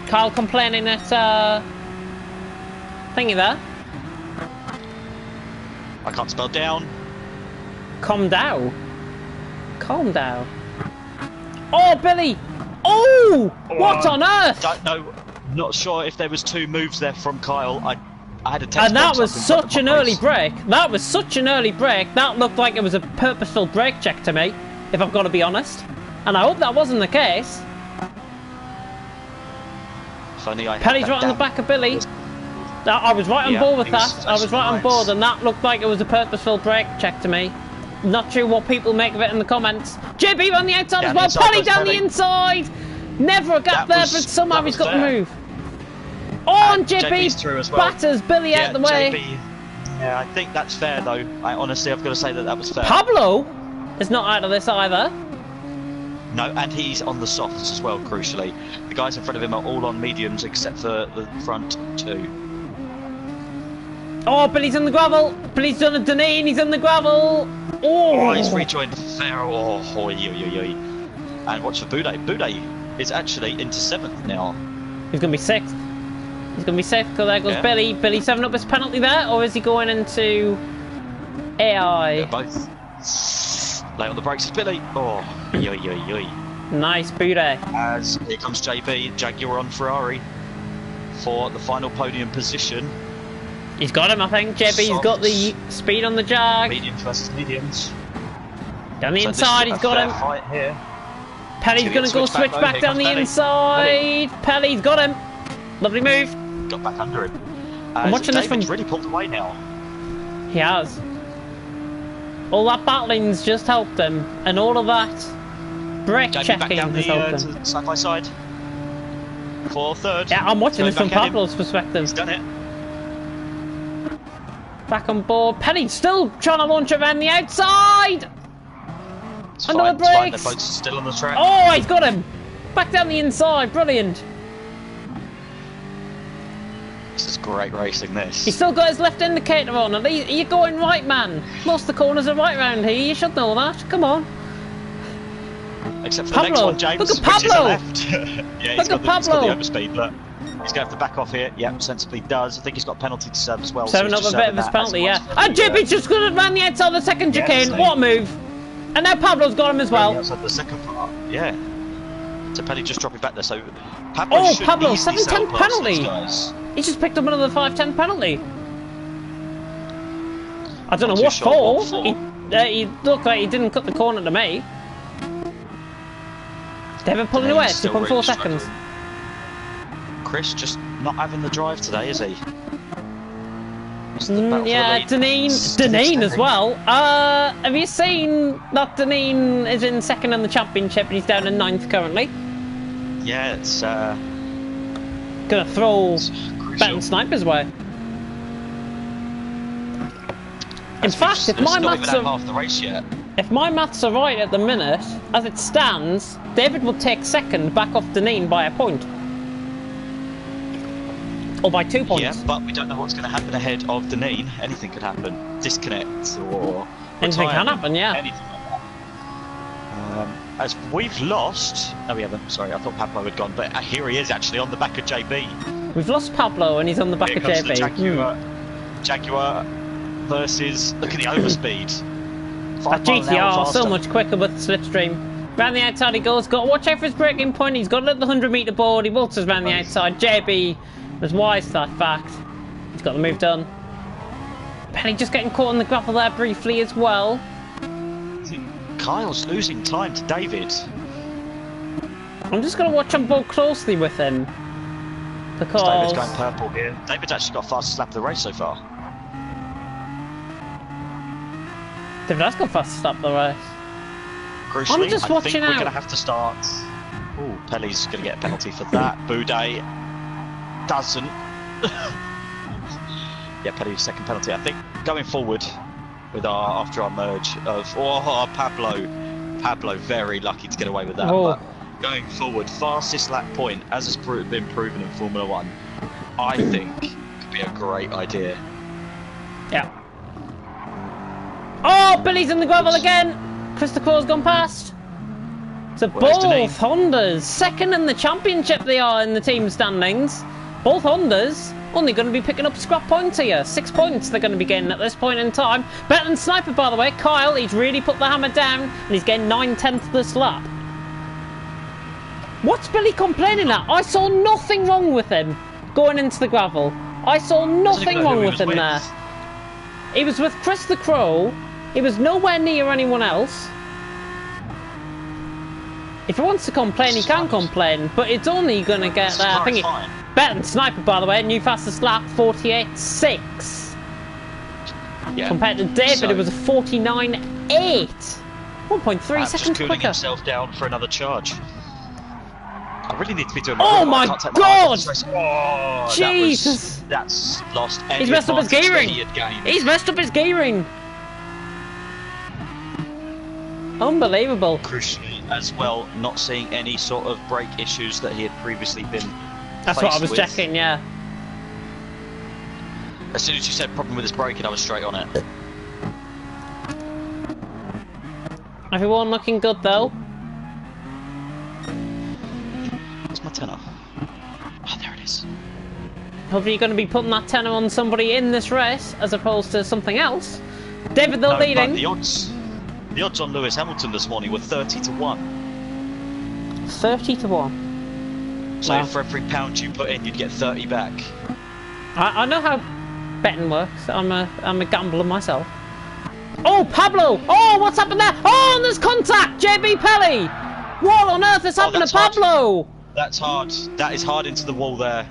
S1: Kyle complaining at thingy there.
S2: I can't spell down.
S1: Calm down. Calm down. Oh, Billy! Oh! What on earth?
S2: Don't know. Not sure if there was 2 moves there from Kyle. I had a test.
S1: And that was such an early break. That was such an early break. That looked like it was a purposeful brake check to me, if I've got to be honest. And I hope that wasn't the case. Pelly's right on the back of Billy. I was right on board with that. I was right on board, and that looked like it was a purposeful brake check to me. Not sure what people make of it in the comments. JB on the outside as well. Pelly down the inside. Never a gap there, but somehow he's got the move. Oh, and JB batters Billy out the way.
S2: Yeah, I think that's fair though. Honestly, I've got to say that was fair.
S1: Pablo is not out of this either.
S2: No, and he's on the softs as well, crucially. The guys in front of him are all on mediums except for the front 2.
S1: Oh, Billy's in the gravel. Billy's done a Deneen. He's in the gravel. Oh,
S2: he's rejoined Farrell. Oh, and watch for Boudet. Boudet is actually into 7th now.
S1: He's going to be 6th. He's going to be safe because there goes Billy. Billy 7 up his penalty there, or is he going into AI?
S2: Yeah, both. Lay on the brakes is Billy. Oh,
S1: Nice Boudet.
S2: As here comes JB, Jaguar on Ferrari for the final podium position.
S1: He's got him, I think. JB's got the speed on the Jag.
S2: Mediums versus mediums.
S1: Down the inside, he's got him.
S2: Fight here.
S1: Pelly's going to go switch back down the inside. Pelly's got him. Lovely move.
S2: Got back under him.
S1: I'm watching this from...
S2: really pulled away now.
S1: He has. All that battling's just helped him, and all of that brake
S2: Back
S1: checking
S2: down
S1: has helped him.
S2: to side by side. For third.
S1: Yeah, I'm watching this from
S2: back at him.
S1: Pablo's perspective.
S2: He's done it.
S1: Back on board. Penny still trying to launch around the outside.
S2: It's
S1: Another
S2: fine, it's fine.
S1: brakes.
S2: The boat's still on the track.
S1: Oh, he's got him. Back down the inside. Brilliant.
S2: This is great racing, this.
S1: He's still got his left indicator on. And you're going right, man. Lost the corners are right round here. You should know that. Come on.
S2: Except for
S1: Pablo.
S2: the next one, James.
S1: Look at
S2: Which is
S1: Pablo.
S2: a left. Yeah,
S1: Look at Pablo.
S2: he's got the overspeed, but he's going to have to back off here. Yeah, sensibly does. I think he's got a penalty to serve as well.
S1: Serving up a bit of his penalty, yeah. And JB's just going to run the outside of the second chicane. What a move. And now Pablo's got him as well.
S2: Outside the second part. Yeah. So Penny just dropping back there. So Pablo should
S1: Pablo,
S2: easily
S1: 7-10
S2: sail past
S1: penalty.
S2: these guys.
S1: He just picked up another 5-10 penalty. I don't
S2: Not
S1: know
S2: too
S1: what
S2: sure
S1: for.
S2: what for.
S1: He looked like he didn't cut the corner to me. David pulling away,
S2: He's still
S1: 2.4
S2: really
S1: seconds.
S2: struggling. Chris just not having the drive today, is he?
S1: Yeah, Deneen as well. Have you seen that Deneen is in second in the championship and he's down in 9th currently?
S2: Yeah, it's
S1: Gonna throw
S2: crucial.
S1: betting snipers away. In fact, if my
S2: not
S1: maths
S2: even
S1: are
S2: half the race yet.
S1: if my maths are right at the minute, as it stands, David will take second back off Deneen by a point. Or by 2 points.
S2: Yeah, but we don't know what's going to happen ahead of Deneen. Anything could happen. Disconnect or
S1: Anything can
S2: retirement,
S1: happen, yeah.
S2: Anything like that. As we've lost... No, we haven't. Sorry, I thought Pablo had gone. But here he is, actually, on the back of JB.
S1: We've lost Pablo and he's on the back
S2: Here
S1: of
S2: comes the
S1: JB.
S2: Jaguar versus... Look at the overspeed.
S1: That GTR so much quicker with the slipstream. Round the outside he goes. Got to watch out for his braking point. He's got it at the 100-metre board. He waltzes round the outside. JB was wise to that fact. He's got the move done. Penny just getting caught on the gravel there briefly as well.
S2: Kyle's losing time to David.
S1: I'm just going to watch on board closely with him. Because...
S2: David's going purple here. David's actually got fastest lap of the race so far.
S1: David has got fastest lap of the race.
S2: Crucially,
S1: I'm just
S2: I
S1: watching
S2: think we're
S1: out.
S2: going to have to start... Ooh, Pelly's going to get a penalty for that. Boudet doesn't. Yeah, Pelly's second penalty. I think going forward with after our merge of Pablo very lucky to get away with that.
S1: Oh.
S2: But going forward, fastest lap point as has been proven in Formula 1, I think could be a great idea.
S1: Yeah. Oh, Billy's in the gravel again. Krista Crow's gone past. So
S2: Where's
S1: both
S2: Deneen?
S1: Hondas, second in the championship they are in the team standings. Both Hondas only going to be picking up scrap points here. 6 points they're going to be getting at this point in time. Better than Sniper, by the way. Kyle, he's really put the hammer down and he's getting 9/10 this lap. What's Billy complaining at? I saw nothing wrong with him going into the gravel. I saw nothing wrong with him there. He was with Chris the Crow. He was nowhere near anyone else. If he wants to complain, he can complain, but it's only going to get there. I think it's better than Sniper, by the way. New fastest lap, 48.6.
S2: Yeah.
S1: Compared to David, it was a 49.8. 1.3 seconds
S2: just cooling
S1: quicker.
S2: himself down for another charge. I really need to be doing my
S1: Oh
S2: job. I
S1: my
S2: can't take
S1: God!
S2: eye off this race. Oh,
S1: Jesus!
S2: That's lost any
S1: He's messed up his
S2: advantage that
S1: gearing.
S2: he had gained.
S1: He's messed up his gearing. Unbelievable.
S2: Crucially as well, not seeing any sort of brake issues that he had previously been
S1: That's what I
S2: faced
S1: was
S2: with.
S1: checking, yeah.
S2: As soon as you said problem with his braking, I was straight on it.
S1: Everyone looking good though.
S2: What's my tenner? Oh, there it is.
S1: Hopefully you're going to be putting that tenner on somebody in this race as opposed to something else. David, though, leading.
S2: The odds on Lewis Hamilton this morning were 30-1.
S1: 30-1.
S2: So
S1: Wow.
S2: for every pound you put in, you'd get 30 back.
S1: I know how betting works. I'm a gambler myself. Oh, Pablo! Oh, what's happened there? Oh, and there's contact! JB Pelly! What on earth has happened to
S2: that's
S1: Pablo?
S2: That's hard. That is hard into the wall there.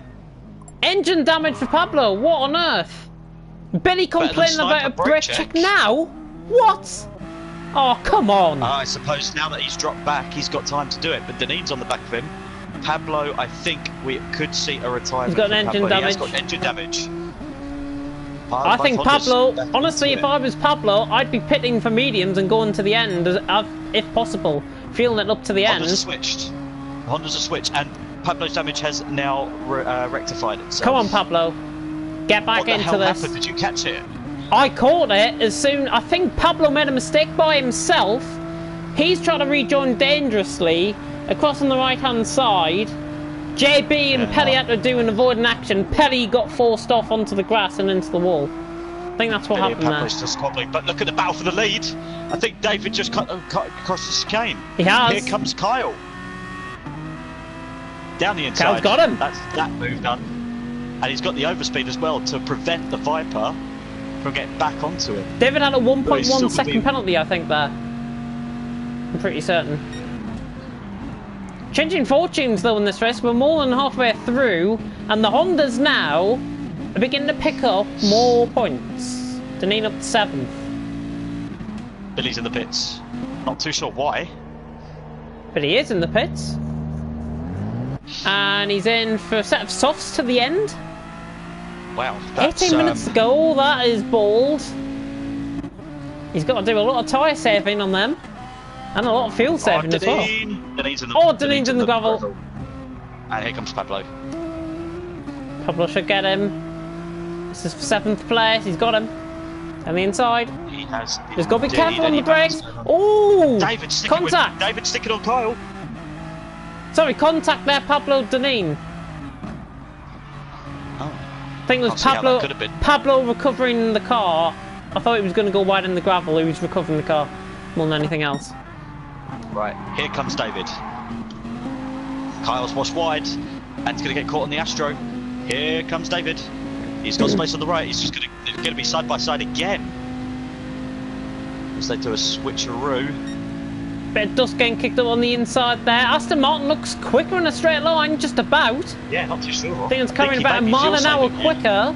S1: Engine damage for Pablo. What on earth? Billy complaining about a brake check now? What? Oh, come on.
S2: I suppose now that he's dropped back, he's got time to do it. But Deneen's on the back of him. Pablo, I think we could see a retirement.
S1: He's got an engine damage.
S2: He has got engine damage.
S1: I think Pablo, honestly, if I was Pablo, I'd be pitting for mediums and going to the end, if possible. Feeling it up to the end.
S2: Honda's a switch, and Pablo's damage has now rectified itself.
S1: Come on, Pablo. Get back into
S2: what the hell
S1: this.
S2: happened? Did you catch it?
S1: I caught it as soon... I think Pablo made a mistake by himself. He's trying to rejoin dangerously across on the right-hand side. JB and Pelly had to do an avoiding action. Pelly got forced off onto the grass and into the wall. I think that's what happened there.
S2: Just squabbling, but look at the battle for the lead. I think David just cut across the chicane.
S1: He has.
S2: Here comes Kyle. Down the inside.
S1: Kyle's got him.
S2: That's that move done. And he's got the overspeed as well to prevent the Viper from getting back onto him.
S1: David had a 1.1 second penalty, I think, there. I'm pretty certain. Changing fortunes, though, in this race. We're more than halfway through, and the Hondas now are beginning to pick up more points. Deneen up to 7th.
S2: Billy's in the pits. Not too sure why.
S1: But he is in the pits. And he's in for a set of softs to the end.
S2: Wow. That's,
S1: 18 minutes to go. That is bold. He's got to do a lot of tyre saving on them. And a lot of fuel saving as well. Deneen's in the gravel.
S2: And here comes Pablo.
S1: Pablo should get him. This is for 7th place. He's got him. On the inside.
S2: He has.
S1: Just got to be careful on the brakes. Oh! Contact!
S2: David's sticking on Kyle.
S1: Sorry, contact there, Pablo Deneen.
S2: Oh.
S1: I think it was Pablo recovering the car. I thought he was going to go wide in the gravel. He was recovering the car more than anything else.
S2: Right, here comes David. Kyle's washed wide, and he's going to get caught on the Astro. Here comes David. He's got space on the right. He's just going to be side by side again. As they do a switcheroo.
S1: Bit of dust getting kicked up on the inside there. Aston Martin looks quicker in a straight line, just about.
S2: Yeah, not too sure.
S1: I think it's carrying about a mile an hour quicker.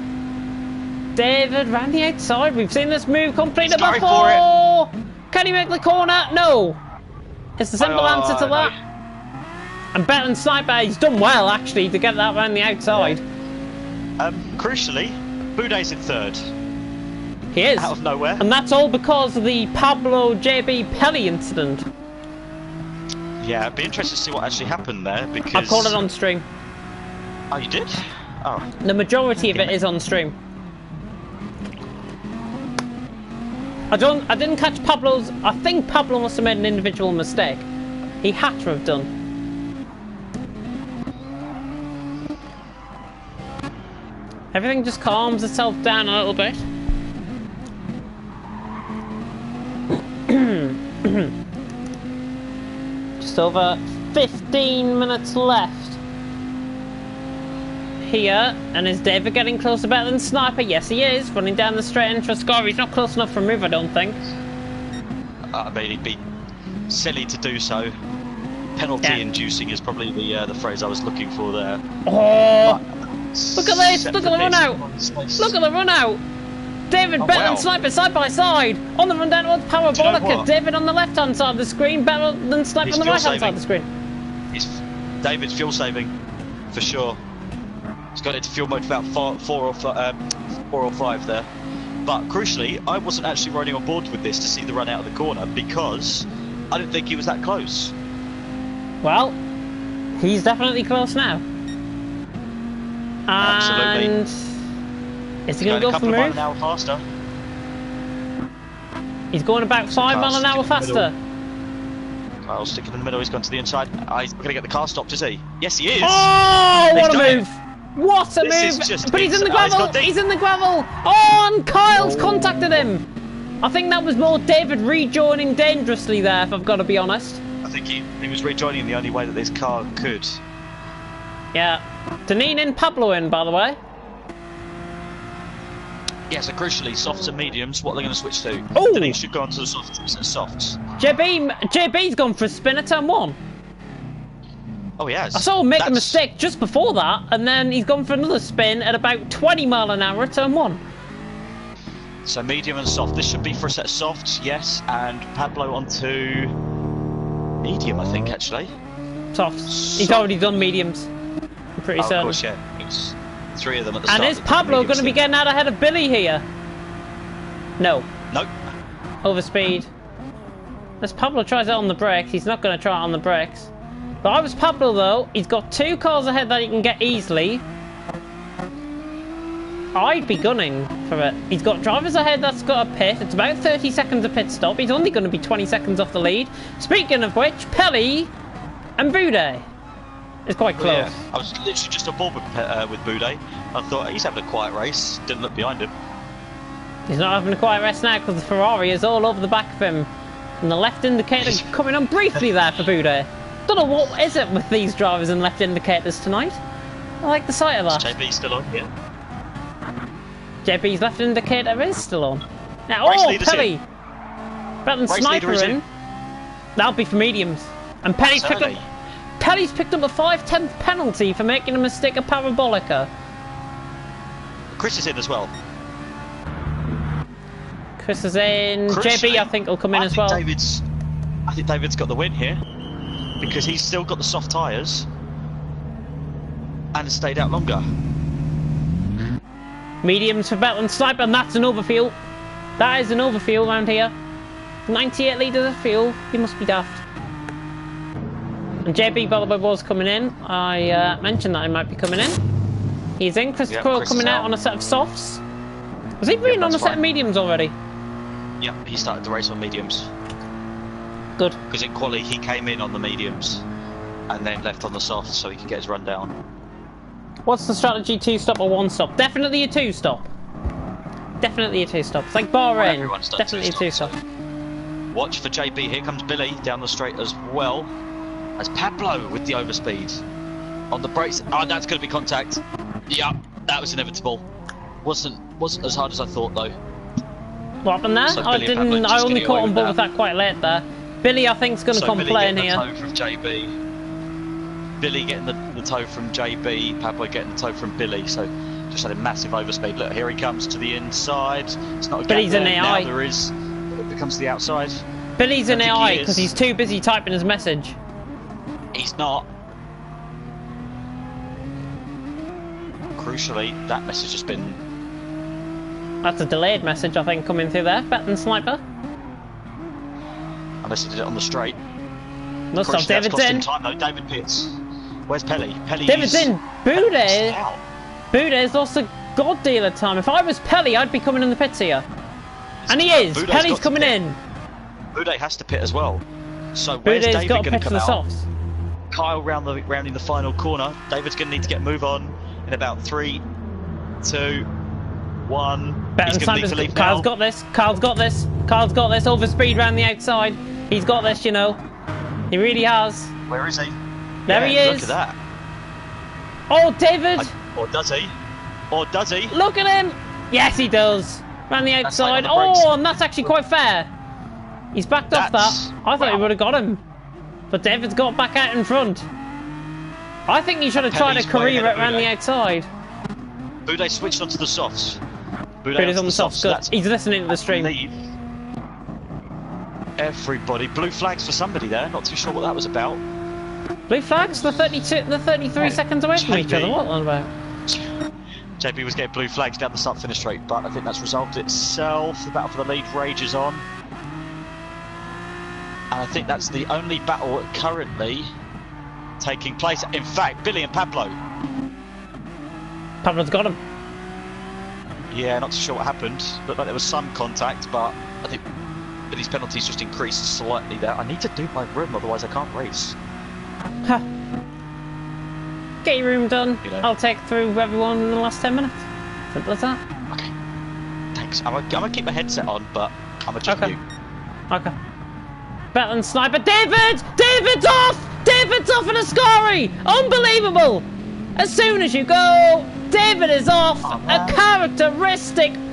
S1: David round the outside. We've seen this move completed before. Can he make the corner? No. It's the simple answer to that. No. And better than Sniper, he's done well actually to get that round the outside.
S2: Crucially, Boudet's in 3rd.
S1: He is.
S2: Out of nowhere.
S1: And that's all because of the Pablo JB Pelly incident.
S2: Yeah, it'd be interesting to see what actually happened there because...
S1: I called it on stream.
S2: Oh, you did? Oh.
S1: The majority of it is on stream. I didn't catch Pablo's... I think Pablo must have made an individual mistake. He had to have done. Everything just calms itself down a little bit. Just over 15 minutes left here, and is David getting closer better than Sniper? Yes he is, running down the straight into a score. He's not close enough for a move, I don't think.
S2: I mean, it'd be silly to do so. Penalty inducing is probably the phrase I was looking for there.
S1: Oh, look at this, look at the run out. Look at the run out. David better than Sniper side by side. On the run down towards Parabolica. David on the left hand side of the screen, better than Sniper on the right hand side of the screen.
S2: David's fuel saving, for sure. He's got into fuel mode for about 4 or 5 there. But crucially, I wasn't actually riding on board with this to see the run out of the corner because I didn't think he was that close.
S1: Well, he's definitely close now.
S2: Absolutely.
S1: And is he going to go for the move?
S2: A couple of miles an hour faster.
S1: He's going about 5 miles an hour faster.
S2: Kyle's sticking in the middle. He's gone to the inside. He's going to get the car stopped, is he? Yes, he is.
S1: Oh, what a move! What a move! But he's in the gravel. He's in the gravel. Oh, and Kyle's contacted him. I think that was more David rejoining dangerously there, if I've got to be honest.
S2: I think he was rejoining the only way that this car could.
S1: Yeah. Deneen in, Pablo in, by the way.
S2: Yeah, so crucially, softs and mediums, what are they going to switch to?
S1: Oh!
S2: Deneen should go on to the softs.
S1: JB's gone for a spin at turn 1.
S2: Oh, he has?
S1: I saw him make a mistake just before that, and then he's gone for another spin at about 20 mile an hour at turn 1.
S2: So medium and soft. This should be for a set of softs, yes. And Pablo onto medium, I think, actually.
S1: Softs. He's already done mediums. I'm pretty certain.
S2: Of course, yeah. It's 3 of them at the start.
S1: And is Pablo going to be getting out ahead of Billy here? No.
S2: Nope.
S1: Over speed. As Pablo tries it on the brakes, he's not going to try it on the brakes. But I was Pablo though. He's got 2 cars ahead that he can get easily. I'd be gunning for it. He's got drivers ahead that's got a pit. It's about 30 seconds of pit stop. He's only going to be 20 seconds off the lead. Speaking of which, Pelly and Boudet is quite close.
S2: Well, yeah. I was literally just on board with Boudet. I thought he's having a quiet race. Didn't look behind him.
S1: He's not having a quiet race now because the Ferrari is all over the back of him. And the left indicator coming on briefly there for Boudet. Don't know what is it with these drivers and left indicators tonight. I like the sight of that.
S2: JB's still on, yeah.
S1: JB's left indicator is still on. Now, oh, Pelly! Better than Sniper in. That'll be for mediums. And Pelly's picked up a 5/10 penalty for making a mistake of Parabolica.
S2: Chris is in as well.
S1: Chris is in. JB, I think, will come in as well.
S2: I think David's got the win here because he's still got the soft tyres and has stayed out longer.
S1: Mediums for Belt and Sniper, and that's an overfuel. That is an overfuel around here. 98 litres of fuel. He must be daft. And JB Bolivar was coming in. I mentioned that he might be coming in. He's in. Chris Coyle coming out on a set of softs. Was he been on a set of mediums already?
S2: Yep, he started the race on mediums.
S1: Good.
S2: Because in quali he came in on the mediums and then left on the softs so he could get his run down.
S1: What's the strategy? 2-stop or 1-stop? Definitely a 2-stop. Definitely a 2-stop. It's like Bahrain. Definitely a 2-stop.
S2: Watch for JB. Here comes Billy down the straight as well as Pablo with the overspeed. On the brakes. Oh, that's going to be contact. Yeah, that was inevitable. Wasn't as hard as I thought though.
S1: What happened there?
S2: So
S1: I only caught on board with that quite late there. Billy, I think, is going to complain here.
S2: Billy getting the tow from JB. Billy getting the tow from JB. Pablo getting the tow from Billy. So just had a massive overspeed. Look, here he comes to the inside. It's not a
S1: Billy's
S2: gap
S1: an
S2: there.
S1: AI.
S2: Now there is. It becomes the outside.
S1: Billy's an AI because he's too busy typing his message.
S2: He's not. Crucially, that message has been...
S1: That's a delayed message, I think, coming through there. Better than Sniper.
S2: Unless he did it on the straight.
S1: No, stop. David's in.
S2: Time, though. David Pitts. Where's Pelly?
S1: David's in. Boudet's lost a god deal of time. If I was Pelly, I'd be coming in the pits here. And he is. Pelly's coming in.
S2: Boudet has to pit as well. So where's David going to come out? Kyle rounding the final corner. David's going to need to get a move on in about 3, 2, 1. He's going to need to leave now.
S1: Kyle's got this. Kyle's got this. Kyle's got this. Overspeed round the outside. He's got this, you know. He really has.
S2: Where is he?
S1: There he is.
S2: Look at that.
S1: Oh, David.
S2: Or does he? Or does he?
S1: Look at him. Yes, he does. Round the outside. Oh, and that's actually quite fair. He's backed off that. I thought he would have got him. But David's got back out in front. I think he should have tried a career around the outside.
S2: Boudet switched onto the softs.
S1: Boudet's on the softs. Good. He's listening to the stream.
S2: Everybody. Blue flags for somebody there. Not too sure what that was about.
S1: Blue flags? The 33 seconds away from each other. What was that about?
S2: JB was getting blue flags down the start-finish straight, but I think that's resolved itself. The battle for the lead rages on. And I think that's the only battle currently taking place. In fact, Billy and Pablo.
S1: Pablo's got him.
S2: Yeah, not too sure what happened. Looked like there was some contact, but I think Billy's penalties just increased slightly there. I need to do my room, otherwise I can't race.
S1: Huh. Get your room done.
S2: You know.
S1: I'll take through everyone in the last 10 minutes. Simple as that.
S2: Okay. Thanks. I'm gonna keep my headset on, but I'm gonna check you.
S1: Okay. Better than Sniper. David! David's off! David's off in a Ascari! Unbelievable! As soon as you go, David is off. A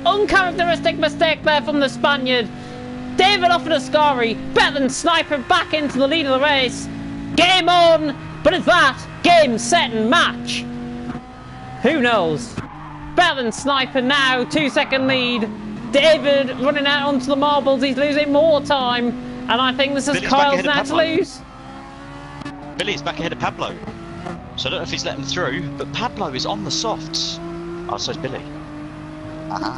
S1: uncharacteristic mistake there from the Spaniard. David off in a Ascari. Better than Sniper back into the lead of the race. Game on! But is that game, set and match? Who knows? Better than Sniper now, 2-second lead. David running out onto the marbles. He's losing more time. And I think this is
S2: Billy's back
S1: Kyle's
S2: ahead of
S1: now to
S2: Pablo.
S1: lose.
S2: Billy's back ahead of Pablo. So I don't know if he's letting him through, but Pablo is on the softs. Oh, so is Billy.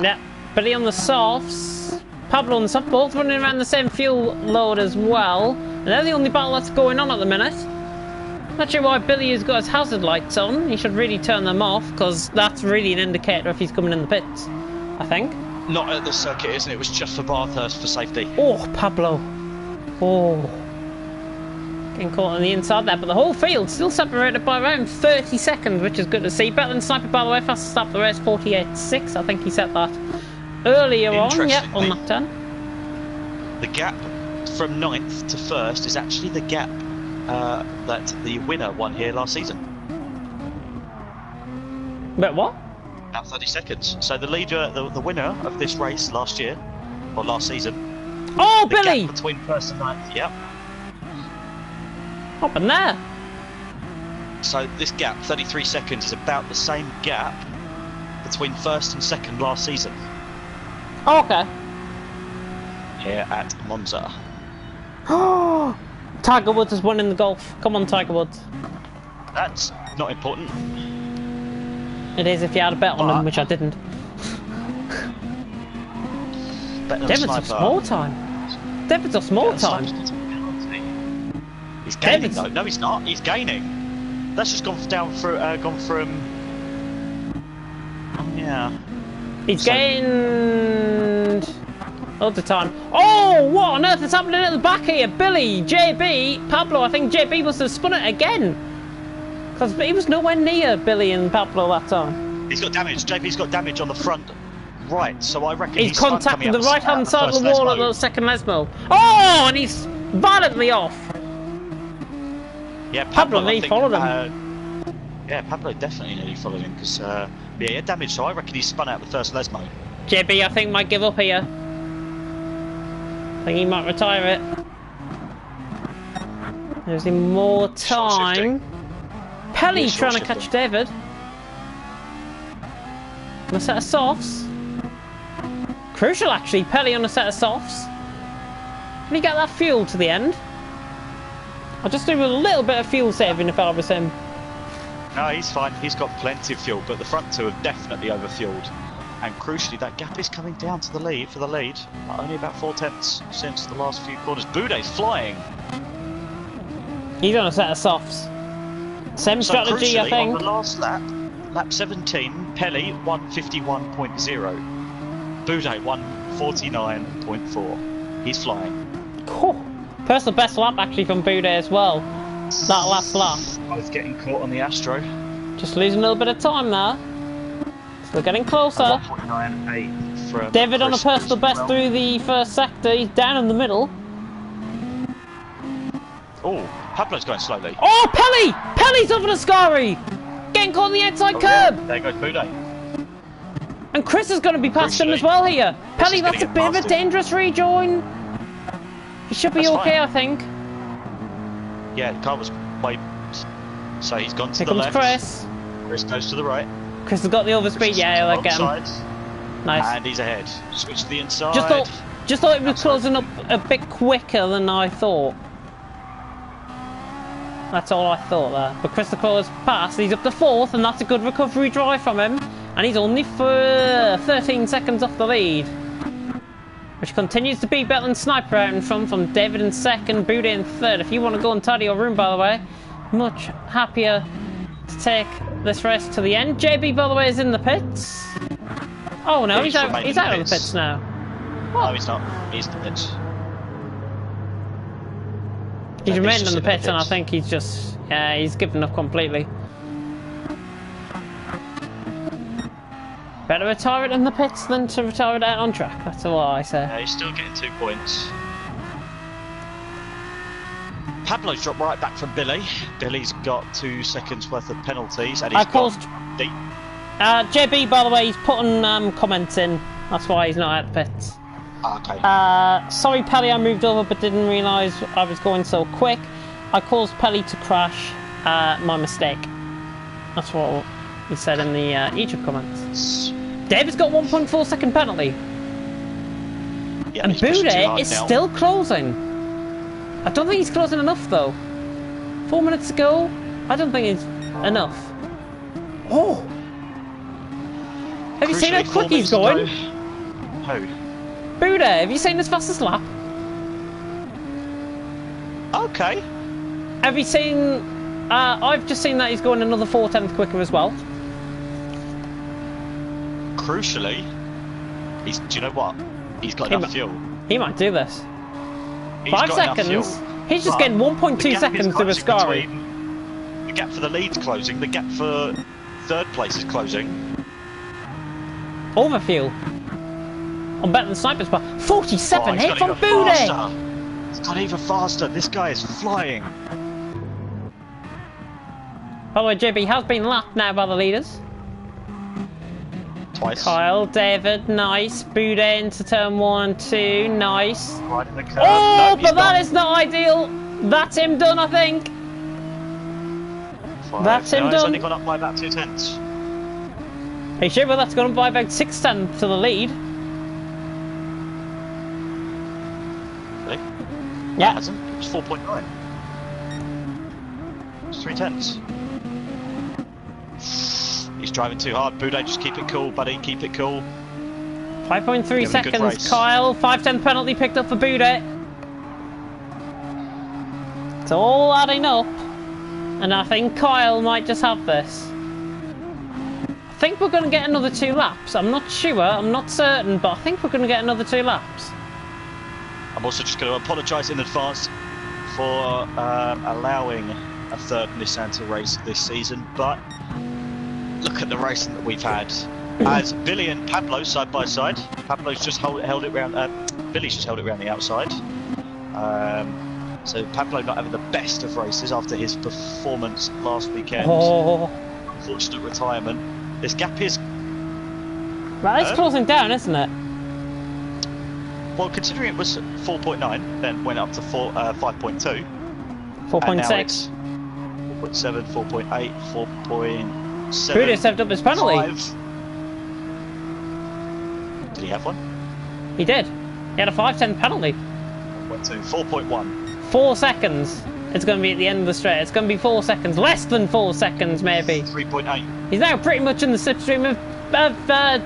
S1: Yeah, Billy on the softs. Pablo on the soft, both running around the same fuel load as well. And they're the only battle that's going on at the minute. Not sure why Billy has got his hazard lights on. He should really turn them off, because that's really an indicator if he's coming in the pits, I think.
S2: Not at the circuit, isn't it? It was just for Bathurst for safety.
S1: Oh, Pablo. Oh. Getting caught on the inside there, but the whole field still separated by around 30 seconds, which is good to see. Better than Sniper, by the way, fastest lap of the race, 48.6. I think he set that earlier on. Yeah, on lap 10.
S2: The gap from 9th to 1st is actually the gap that the winner won here last season.
S1: But what?
S2: About 30 seconds. So the leader, the winner of this race last year, or last season.
S1: Oh,
S2: the
S1: Billy!
S2: Gap between 1st and 9th, yep.
S1: Up in there.
S2: So this gap, 33 seconds, is about the same gap between 1st and 2nd last season.
S1: Oh, okay.
S2: Here at Monza.
S1: Oh, Tiger Woods has won in the golf. Come on, Tiger Woods.
S2: That's not important.
S1: It is if you had a bet on him, which I didn't. David's off small time. David's off small time.
S2: He's gaining though. No, he's not. He's gaining. That's just gone down through. Gone from. Yeah.
S1: He's gained loads of time. Oh, what on earth is happening at the back here? Billy, JB, Pablo. I think JB must have spun it again, because he was nowhere near Billy and Pablo that time.
S2: He's got damage. JB's got damage on the front right, so I reckon
S1: he's contacting the right-hand side of the wall at the second Lesmo. Oh, and he's violently off.
S2: Yeah,
S1: Pablo nearly followed him.
S2: Yeah, Pablo definitely nearly followed him because yeah, he had damage, so I reckon he spun out the first Lesmo.
S1: JB, I think, might give up here. I think he might retire it. Losing more time. Pelly trying to catch David. On a set of softs. Crucial, actually. Pelly on a set of softs. Can he get that fuel to the end? I'll just do a little bit of fuel saving if I was him.
S2: No, he's fine. He's got plenty of fuel, but the front two have definitely overfueled. And crucially, that gap is coming down to the lead for the lead. Only about 4/10 since the last few corners. Boudet's flying.
S1: He's on a set of softs. Same strategy, I think.
S2: On the last lap, lap 17, Pelly 151.0. Boudet 149.4. He's flying.
S1: Cool. Personal best lap actually from Boudet as well. That last lap.
S2: Both getting caught on the Astro.
S1: Just losing a little bit of time there. Still getting closer.
S2: 149.8 from
S1: David on a
S2: Chris
S1: personal best
S2: well.
S1: through the first sector. He's down in the middle.
S2: Oh, Pablo's going slowly.
S1: Oh, Pelly! Pelly's over the Scari! Getting caught on the outside curb!
S2: Yeah. There goes Boudet.
S1: And Chris is going to be past him as well here. Pelly, that's a bit of a dangerous rejoin. He should be okay, I think.
S2: Yeah, the car was way. So he's gone to
S1: Here
S2: the
S1: comes
S2: left.
S1: Chris.
S2: Chris goes to the right.
S1: Chris has got the overspeed. Yeah, he'll get him. Nice.
S2: And he's ahead. Switch to the inside.
S1: Just thought it was closing up a bit quicker than I thought. That's all I thought there. But Chris has passed. He's up to 4th, and that's a good recovery drive from him. And he's only for 13 seconds off the lead, which continues to be better than Sniper out in front from David in 2nd, Boudet in 3rd. If you want to go and tidy your room, by the way, much happier to take this race to the end. JB, by the way, is in the pits. Oh no, he's out of the pits now.
S2: What? No, he's not. He's in the pits.
S1: He's remained in the pits, and I think he's just, yeah, he's given up completely. Better retire it in the pits than to retire it out on track. That's what I say.
S2: Yeah, he's still getting 2 points. Pablo's dropped right back from Billy. Billy's got 2 seconds worth of penalties, and he's got deep.
S1: JB, by the way, he's putting comments in. That's why he's not at the pits.
S2: Okay.
S1: Sorry, Pelly, I moved over but didn't realise I was going so quick. I caused Pelly to crash. My mistake. That's what he said in the Egypt comments. David's got 1.4 second penalty.
S2: Yeah,
S1: And
S2: he's pushing too
S1: Boudet
S2: hard
S1: is
S2: now.
S1: still closing. I don't think he's closing enough though. 4 minutes to go. I don't think it's enough. Oh! Have you seen how
S2: Crucially,
S1: quick
S2: 4
S1: he's
S2: minutes to
S1: going?
S2: go. Who?
S1: Boudet, have you seen his fastest lap?
S2: Okay.
S1: Have you seen... I've just seen that he's going another 4/10 quicker as well.
S2: Crucially, do you know what? He's got enough fuel.
S1: He might do this.
S2: He's
S1: 5
S2: got enough
S1: seconds.
S2: fuel.
S1: He's just
S2: But
S1: getting 1.2
S2: the gap is
S1: seconds to
S2: closing
S1: Ascari.
S2: between- The gap for the lead's closing. The gap for third place is closing.
S1: Overfuel. I'm better than Sniper's bar. 47
S2: he's
S1: hit
S2: got
S1: from
S2: even
S1: Boudet.
S2: faster. He's got even faster. This guy is flying.
S1: By the way, JB has been lapped now by the leaders.
S2: Twice.
S1: Kyle, David, nice. Boudet into turn 1 and 2, nice.
S2: Right in the curve.
S1: Oh,
S2: No, he's
S1: but that
S2: not.
S1: is not ideal. That's him done, I think. That's him
S2: No, He's
S1: done.
S2: only gone up by about 2/10.
S1: Are you sure? Well, that's gone by about 6/10 to the lead.
S2: Really?
S1: Yeah.
S2: It hasn't. It was 4.9. It's 3/10. He's driving too hard. Boudet, just keep it cool, buddy. Keep it cool.
S1: 5.3
S2: Give him a good
S1: seconds,
S2: race.
S1: Kyle. 5/10 penalty picked up for Boudet. It's all adding up. And I think Kyle might just have this. I think we're going to get another 2 laps. I'm not sure, I'm not certain, but I think we're going to get another 2 laps.
S2: I'm also just going to apologise in advance for allowing a third Nissan to race this season, but look at the racing that we've had. As Billy and Pablo side by side, Pablo's just held it round. Billy's just held it round the outside. So Pablo not having the best of races after his performance last weekend.
S1: Oh,
S2: Unfortunate retirement. This gap is
S1: well, it's closing down, isn't it?
S2: well, considering it was 4.9, then went up to 5.2.
S1: 4.6.
S2: 4.7, 4.8, 4.7.
S1: Boudet stepped up his penalty.
S2: 5. Did he have one?
S1: He did. He had a 5/10 penalty.
S2: 4.2, 4.1.
S1: 4 seconds. It's going to be at the end of the straight. It's going to be 4 seconds. Less than 4 seconds, maybe.
S2: 3.8.
S1: He's now pretty much in the slipstream of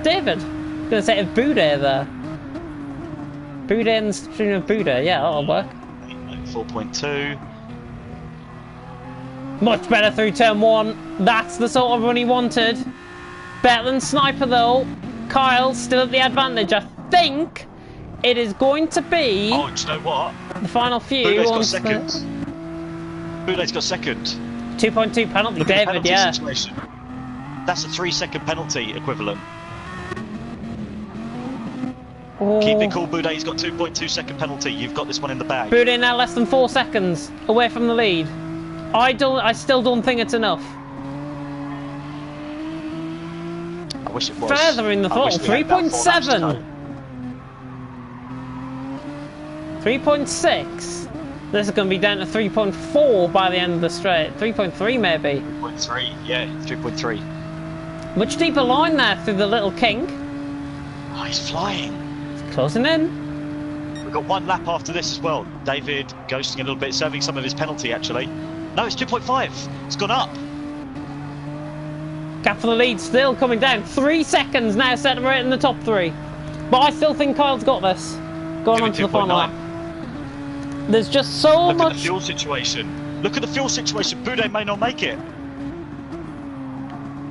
S1: David. I'm going to say of Boudet there. Boudet in the slipstream of Boudet. Yeah, that'll work.
S2: 4.2.
S1: Much better through turn 1. That's the sort of run he wanted. Better than Sniper, though. Kyle still at the advantage. I think it is going to be
S2: Oh, do you know what?
S1: the final few.
S2: Boudet's got
S1: once
S2: second. Boudet's got second.
S1: 2.2 penalty,
S2: Look at the
S1: David,
S2: penalty
S1: yeah.
S2: situation. That's a 3-second penalty equivalent.
S1: Oh.
S2: Keep it cool, Boudet. He's got 2.2 second penalty. You've got this one in the bag.
S1: Boudet now less than 4 seconds away from the lead. I still don't think it's enough.
S2: I wish it was.
S1: Further in the
S2: I wish
S1: throttle,
S2: we had about 4 laps to
S1: 3.7.
S2: go.
S1: 3.6. This is going to be down to 3.4 by the end of the straight. 3.3 maybe.
S2: 3.3, yeah, 3.3.
S1: Much deeper line there through the little kink.
S2: Oh, he's flying.
S1: It's closing in.
S2: We've got 1 lap after this as well. David ghosting a little bit, serving some of his penalty actually. No, it's 2.5. It's gone up.
S1: Gap for the lead still coming down. 3 seconds now separating the top 3. But I still think Kyle's got this. Going on to the final lap. There's just so
S2: Look
S1: much.
S2: at the fuel situation. Look at the fuel situation. Boudet may not make it.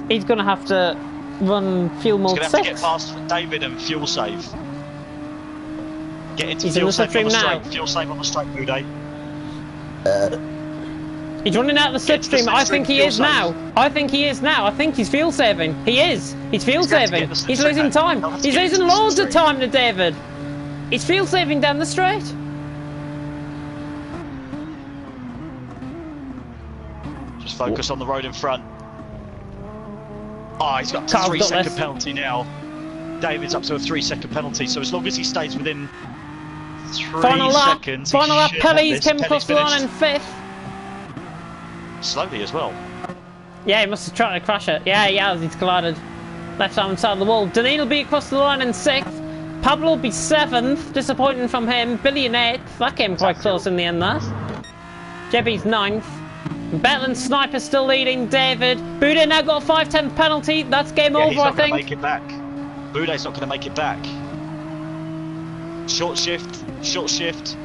S1: He's going to have to run fuel
S2: He's
S1: mode
S2: going to
S1: 6.
S2: have to get past David and fuel save. Get into
S1: He's in
S2: fuel
S1: the
S2: save on the
S1: slipstream now.
S2: straight. Fuel save on the straight, Boudet.
S1: He's running out of the
S2: Get to the
S1: slipstream. I think he
S2: fuel
S1: is
S2: save.
S1: now. I think he is now. I think he's fuel saving. He is. He's fuel
S2: He's going to
S1: saving.
S2: get the
S1: He's
S2: slipstream
S1: losing
S2: now.
S1: time.
S2: He'll have to
S1: He's
S2: get
S1: losing
S2: into the
S1: loads of
S2: slipstream.
S1: time to David. He's fuel saving down the straight.
S2: Just focus on the road in front. Oh, he's got a
S1: Carl's got
S2: 3-second
S1: this.
S2: penalty now. David's up to a 3-second penalty, so as long as he stays within 3
S1: Final lap.
S2: seconds, he
S1: Final lap.
S2: should have
S1: Pelly's
S2: this.
S1: came
S2: Pelly's
S1: across the line
S2: finished.
S1: in 5th.
S2: Slowly as well.
S1: Yeah, he must have tried to crash it. Yeah, he has. He's collided. Left hand side of the wall. Danine will be across the line in 6th. Pablo will be 7th. Disappointing from him. Billy in 8th. That came quite close in the end, that. Jebby's 9th. Betland Sniper still leading. David. Boudet now got a 5/10 penalty. That's game over,
S2: he's not
S1: I think.
S2: Make it back. Boudet's not going to make it back. Short shift. Short shift.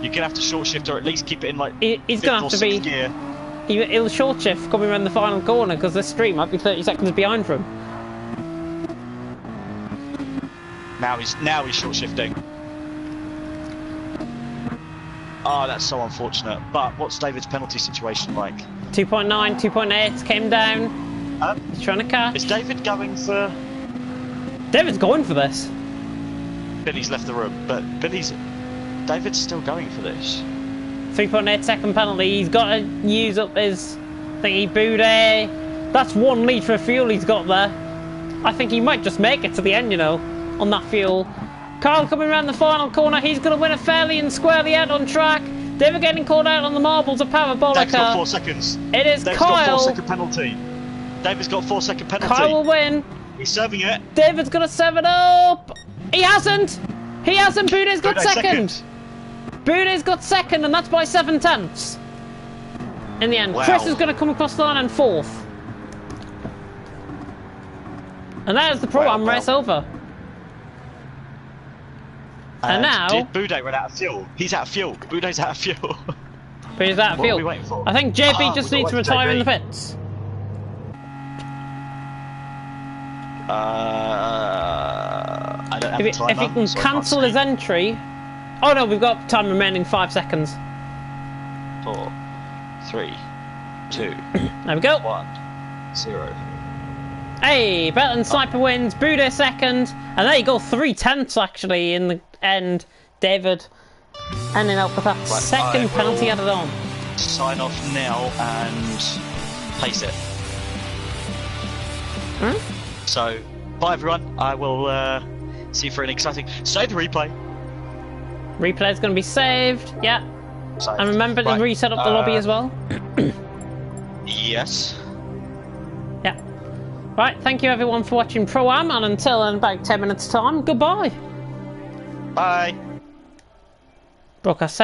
S2: You're going to have to short shift or at least keep it in like
S1: he's going to have to be
S2: gear.
S1: He'll short shift coming around the final corner because this stream might be 30 seconds behind for him.
S2: Now he's short shifting. Oh, that's so unfortunate. But what's David's penalty situation like?
S1: 2.9, 2.8 came down. He's trying to catch.
S2: Is David going for?
S1: David's going for this.
S2: Billy's left the room, but David's still going for this.
S1: 3.8 second penalty. He's got to use up his thingy. Boudet. That's 1 litre of fuel he's got there. I think he might just make it to the end, you know, on that fuel. Kyle coming around the final corner. He's going to win it fairly and squarely out on track. David getting called out on the marbles. A parabolica.
S2: David's got 4 seconds.
S1: It is
S2: David's
S1: Kyle.
S2: got 4-second penalty. David's got 4-second penalty.
S1: Kyle will win.
S2: He's serving it.
S1: David's going to 7 up. He hasn't. He hasn't. Boudet's got second. Boudet's got second, and that's by 7/10. In the end,
S2: wow.
S1: Chris is going to come across the line in 4th. And that is the Pro-Am race over. And now...
S2: Did Boudet run out of fuel? He's out of fuel. Boudet's out of fuel.
S1: Boudet's out of fuel.
S2: What are we waiting for?
S1: I think JB just needs to retire in the pits.
S2: I don't have
S1: If he can cancel his entry... Oh no, we've got time remaining 5 seconds.
S2: 4, 3, 2,
S1: there we go.
S2: 1, 0.
S1: Hey, Betland Sniper wins, Boudet second, and there you go, 3/10 actually in the end. David ending up with that second penalty added on.
S2: Sign off now and pace it. So, bye everyone. I will see you for an exciting. Save the replay.
S1: Replay is going to be saved, yeah.
S2: Saved.
S1: And remember to reset up the lobby as well.
S2: Yes.
S1: Yeah. Right, thank you everyone for watching Pro-Am, and until in about 10 minutes time, goodbye.
S2: Bye.
S1: Broadcast